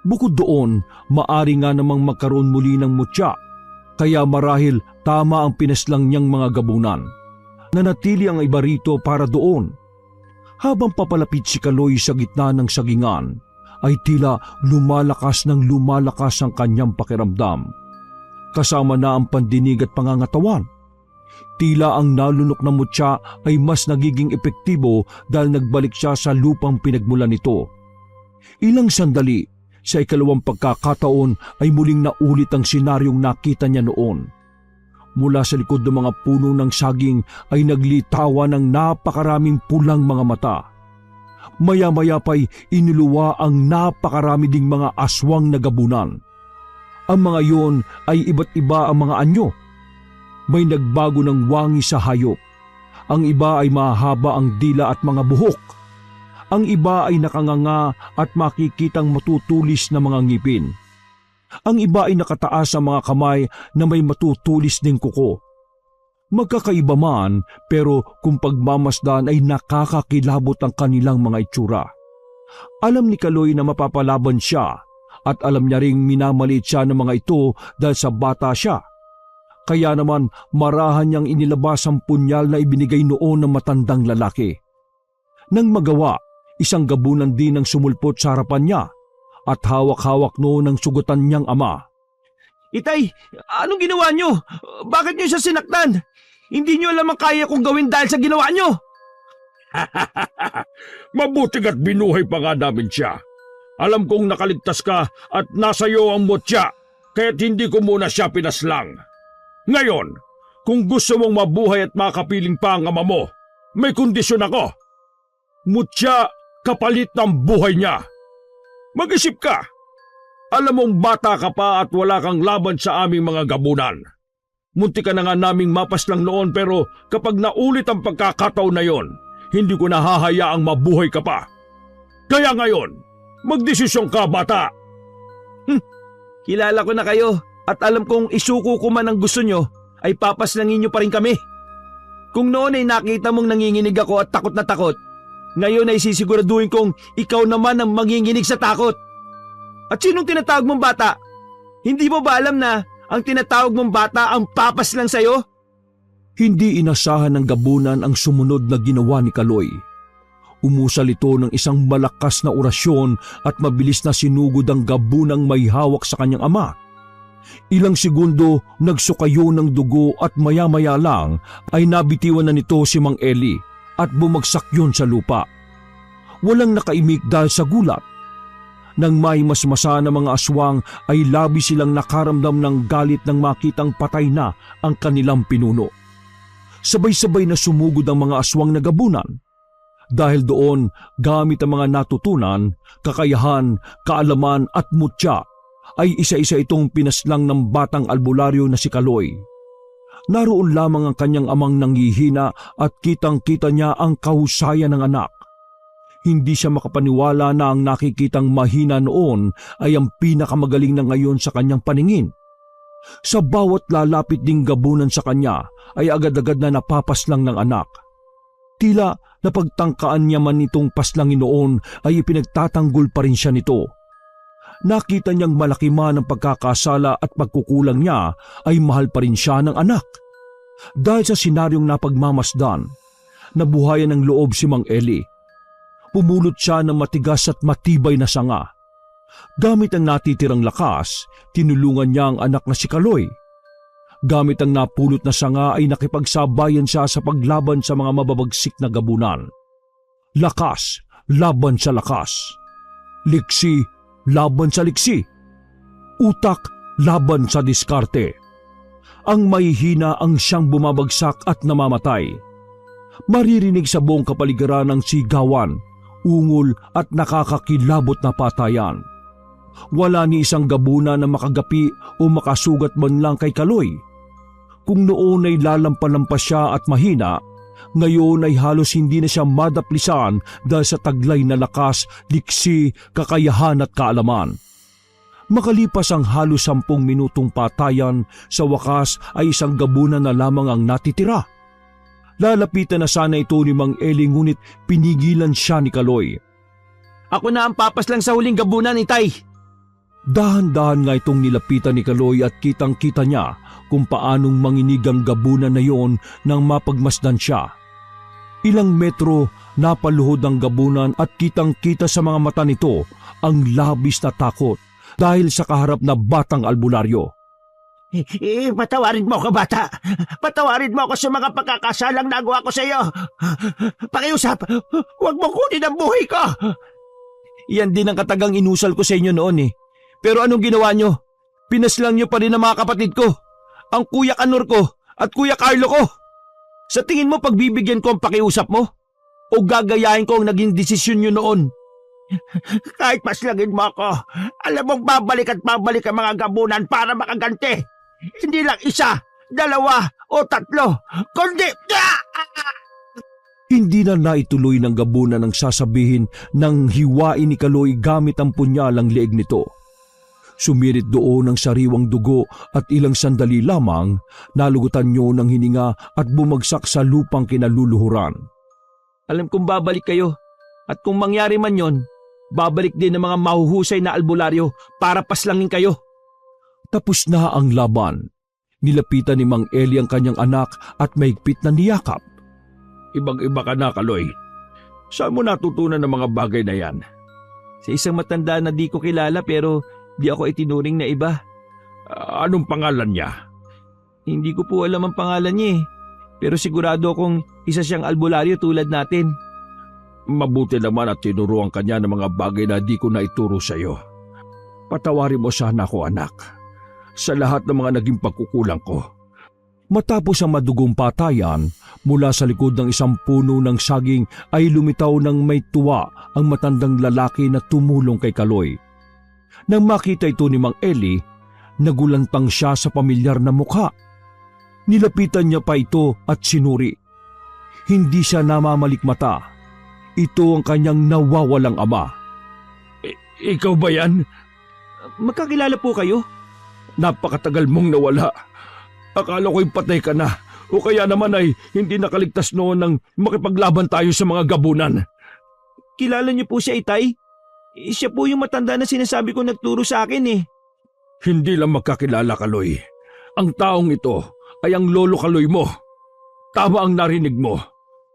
Bukod doon, maari nga namang magkaroon muli ng mutya, kaya marahil tama ang pinaslang niyang mga gabunan. Nanatili ang iba rito para doon. Habang papalapit si Kaloy sa gitna ng sagingan, ay tila lumalakas ng lumalakas ang kanyang pakiramdam. Kasama na ang pandinig at pangangatawan. Tila ang nalunok na mutya ay mas nagiging epektibo dahil nagbalik siya sa lupang pinagmulan nito. Ilang sandali, sa 2 pagkakataon ay muling naulit ang senaryong nakita niya noon. Mula sa likod ng mga puno ng saging ay naglitawa ng napakaraming pulang mga mata. Maya-maya pa'y inuluwa ang napakarami ding mga aswang na gabunan. Ang mga yon ay iba't iba ang mga anyo. May nagbago ng wangi sa hayop. Ang iba ay mahaba ang dila at mga buhok. Ang iba ay nakanganga at makikitang matutulis na mga ngipin. Ang iba ay nakataas sa mga kamay na may matutulis ding kuko. Magkakaiba man, pero kung pagmamasdan ay nakakakilabot ang kanilang mga itsura. Alam ni Kaloy na mapapalaban siya at alam niya ring minamaliit siya ng mga ito dahil sa bata siya. Kaya naman marahan niyang inilabas ang punyal na ibinigay noon ng matandang lalaki. Nang magawa, isang gabunan din ang sumulpot sa harapan niya at hawak-hawak noon ang sugutan niyang ama. Itay, anong ginawa nyo? Bakit nyo siya sinaktan? Hindi nyo alam ang kaya kong gawin dahil sa ginawa nyo. Mabuting at binuhay pa nga namin siya. Alam kong nakaligtas ka at nasa iyo ang mutya, kaya't hindi ko muna siya pinaslang. Ngayon, kung gusto mong mabuhay at makapiling pa ang ama mo, may kondisyon ako. Mutya kapalit ng buhay niya. Mag-isip ka. Alam mong bata ka pa at wala kang laban sa aming mga gabunan. Munti ka na nga naming mapaslang noon pero kapag naulit ang pagkakataon na yon, hindi ko nahahayaang mabuhay ka pa. Kaya ngayon, magdesisyon ka, bata. Kilala ko na kayo at alam kong isuko ko man ang gusto nyo ay papaslangin nyo pa rin kami. Kung noon ay nakita mong nanginginig ako at takot na takot, ngayon ay sisiguraduhin kong ikaw naman ang manginginig sa takot. At sinong tinatawag mong bata? Hindi mo ba alam na ang tinatawag mong bata ang papaslang sa'yo? Hindi inasahan ng gabunan ang sumunod na ginawa ni Kaloy. Umusal ito ng isang malakas na orasyon at mabilis na sinugod ang gabunang may hawak sa kanyang ama. Ilang segundo nagsukayo ng dugo at maya-maya lang ay nabitiwan na nito si Mang Eli at bumagsak yun sa lupa. Walang nakaimik dahil sa gulat. Nang may masmasa na mga aswang ay labi silang nakaramdam ng galit nang makitang patay na ang kanilang pinuno. Sabay-sabay na sumugod ang mga aswang na gabunan. Dahil doon, gamit ang mga natutunan, kakayahan, kaalaman at mutya, ay isa-isa itong pinaslang ng batang albularyo na si Kaloy. Naroon lamang ang kanyang amang nanghihina at kitang-kita niya ang kahusayan ng anak. Hindi siya makapaniwala na ang nakikitang mahina noon ay ang pinakamagaling na ngayon sa kanyang paningin. Sa bawat lalapit ding gabunan sa kanya ay agad-agad na napapaslang ng anak. Tila napagtangkaan niya man itong paslangin noon ay ipinagtatanggol pa rin siya nito. Nakita niyang malaki man ang pagkakasala at pagkukulang niya ay mahal pa rin siya ng anak. Dahil sa senaryong napagmamasdan, nabuhayan ng loob si Mang Eli. Pumulot siya ng matigas at matibay na sanga. Gamit ang natitirang lakas, tinulungan niya ang anak na si Kaloy. Gamit ang napulot na sanga ay nakipagsabayan siya sa paglaban sa mga mababagsik na gabunan. Lakas, laban sa lakas. Liksi, laban sa liksi. Utak, laban sa diskarte. Ang mahihina ang siyang bumabagsak at namamatay. Maririnig sa buong kapaligiran ng sigawan, ungol at nakakakilabot na patayan. Wala ni isang gabunan na makagapi o makasugat man lang kay Kaloy. Kung noon ay lalampalampas siya at mahina, ngayon ay halos hindi na siya madaplisan dahil sa taglay na lakas, liksi, kakayahan at kaalaman. Makalipas ang halos 10 minutong patayan, sa wakas ay isang gabunan na lamang ang natitira. Lalapitan na sana ito ni Mang Eli ngunit pinigilan siya ni Kaloy. Ako na ang papaslang sa huling gabunan, Itay. Dahan-dahan nga itong nilapitan ni Kaloy at kitang-kita niya kung paanong manginig ang gabunan na yon nang mapagmasdan siya. Ilang metro napaluhod ang gabunan at kitang-kita sa mga mata nito ang labis na takot dahil sa kaharap na batang albularyo. Patawarin mo ako, bata. Patawarin mo ako sa mga pagkakasalang nagawa ko sa iyo. Pakiusap, huwag mo kunin ang buhay ko. Iyan din ang katagang inusal ko sa inyo noon eh. Pero anong ginawa nyo? Pinaslang nyo pa rin ang mga kapatid ko, ang Kuya Kanor ko at Kuya Carlo ko. Sa tingin mo pagbibigyan ko ang pakiusap mo? O gagayahin ko ang naging desisyon nyo noon? Kahit paslangin mo ako, alam mong babalik at babalik ang mga gabunan para makaganti. Hindi lang 1, 2 o 3, kundi... Hindi na naituloy ng gabunan ang sasabihin ng hiwain ni Kaloy gamit ang punyalang leeg nito. Sumirit doon ang sariwang dugo at ilang sandali lamang nalugutan niyo ng hininga at bumagsak sa lupang kinaluluhuran. Alam kong babalik kayo at kung mangyari man yon, babalik din ng mga mahuhusay na albularyo para paslangin kayo. Tapos na ang laban. Nilapitan ni Mang Eli ang kanyang anak at mahigpit na niyakap. Ibang-iba ka na, Kaloy. Saan mo natutunan ng mga bagay na yan? Sa isang matanda na di ko kilala pero di ako itinuring na iba. Anong pangalan niya? Hindi ko po alam ang pangalan niya eh. Pero sigurado akong isa siyang albularyo tulad natin. Mabuti naman at tinuruan ka niya ng mga bagay na di ko na ituro sa iyo. Patawarin mo sana ako, anak, sa lahat ng mga naging pagkukulang ko. Matapos ang madugong patayan, mula sa likod ng isang puno ng saging ay lumitaw ng may tuwa ang matandang lalaki na tumulong kay Kaloy. Nang makita ito ni Mang Eli, nagulantang siya sa pamilyar na mukha. Nilapitan niya pa ito at sinuri. Hindi siya namamalikmata. Ito ang kanyang nawawalang ama. Ikaw ba yan? Magkakilala po kayo? Napakatagal mong nawala. Akala ko'y patay ka na o kaya naman ay hindi nakaligtas noon nang makipaglaban tayo sa mga gabunan. Kilala niyo po siya, Itay? Siya po yung matanda na sinasabi ko nagturo sa akin eh. Hindi lang magkakilala, Kaloy. Ang taong ito ay ang Lolo Kaloy mo. Tama ang narinig mo.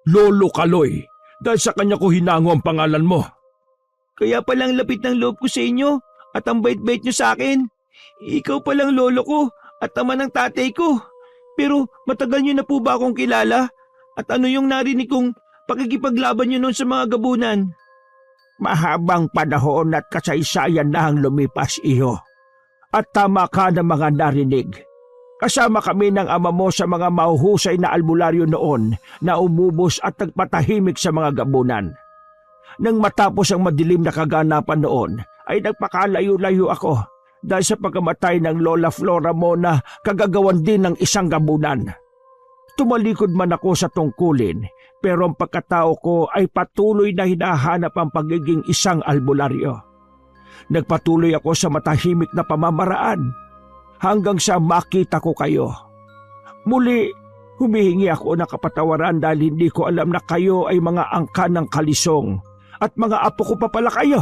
Lolo Kaloy. Dahil sa kanya ko hinango ang pangalan mo. Kaya palang lapit ng loob ko sa inyo at ang bait-bait niyo sa akin. Ikaw palang lolo ko at ama ng tatay ko. Pero matagal niyo na po ba akong kilala? At ano yung narinig kong pakikipaglaban niyo noon sa mga gabunan? Mahabang panahon at kasaysayan na ang lumipas, iho. At tama ka ng mga narinig. Kasama kami ng ama mo sa mga mahuhusay na albularyo noon na umubos at nagpatahimik sa mga gabunan. Nang matapos ang madilim na kaganapan noon, ay nagpakalayo-layo ako dahil sa pagkamatay ng Lola Flora mo na kagagawan din ng isang gabunan. Tumalikod man ako sa tungkulin, pero ang pagkatao ko ay patuloy na hinahanap ang pagiging isang albularyo. Nagpatuloy ako sa matahimik na pamamaraan hanggang sa makita ko kayo. Muli, humihingi ako ng kapatawaran dahil hindi ko alam na kayo ay mga angkan ng kalisong at mga apo ko pa pala kayo.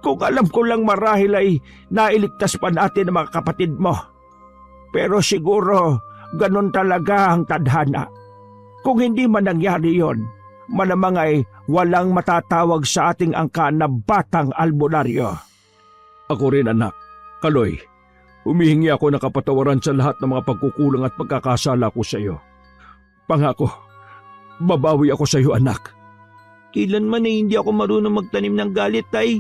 Kung alam ko lang marahil ay nailigtas pa natin ang mga kapatid mo. Pero siguro ganon talaga ang tadhana. Kung hindi man nangyari yon, malamang ay walang matatawag sa ating angkan na batang albularyo. Ako rin, anak. Kaloy, humihingi ako ng kapatawaran sa lahat ng mga pagkukulang at pagkakasala ko sa iyo. Pangako, babawi ako sa iyo, anak. Kailanman ay hindi ako marunong magtanim ng galit, Tay.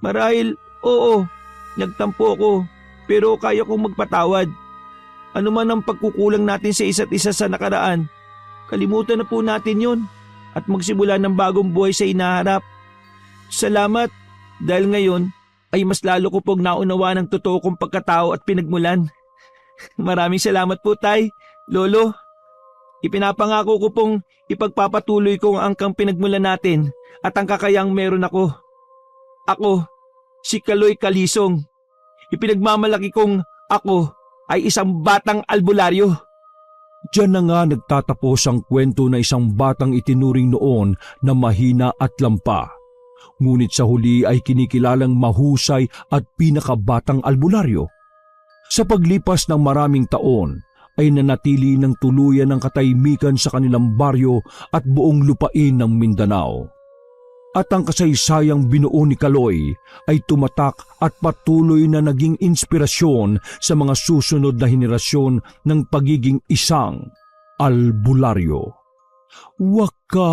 Marahil, oo, nagtampo ako, pero kaya kong magpatawad. Ano man ang pagkukulang natin sa isa't isa sa nakaraan, kalimutan na po natin yon at magsimula ng bagong buhay sa inaharap. Salamat dahil ngayon ay mas lalo ko pong naunawa ng totoo kong pagkatao at pinagmulan. Maraming salamat po, Tay, Lolo. Ipinapangako ko pong ipagpapatuloy ko ang angkang pinagmulan natin at ang kakayang meron ako. Ako, si Kaloy Kalisong. Ipinagmamalaki kong ako ay isang batang albularyo. Diyan na nga nagtatapos ang kwento na isang batang itinuring noon na mahina at lampa. Ngunit sa huli ay kinikilalang mahusay at pinakabatang albularyo. Sa paglipas ng maraming taon, ay nanatili ng tuluyan ng katahimikan sa kanilang baryo at buong lupain ng Mindanao. At ang kasaysayang binuo ni Kaloy ay tumatak at patuloy na naging inspirasyon sa mga susunod na henerasyon ng pagiging isang albularyo. Wakas!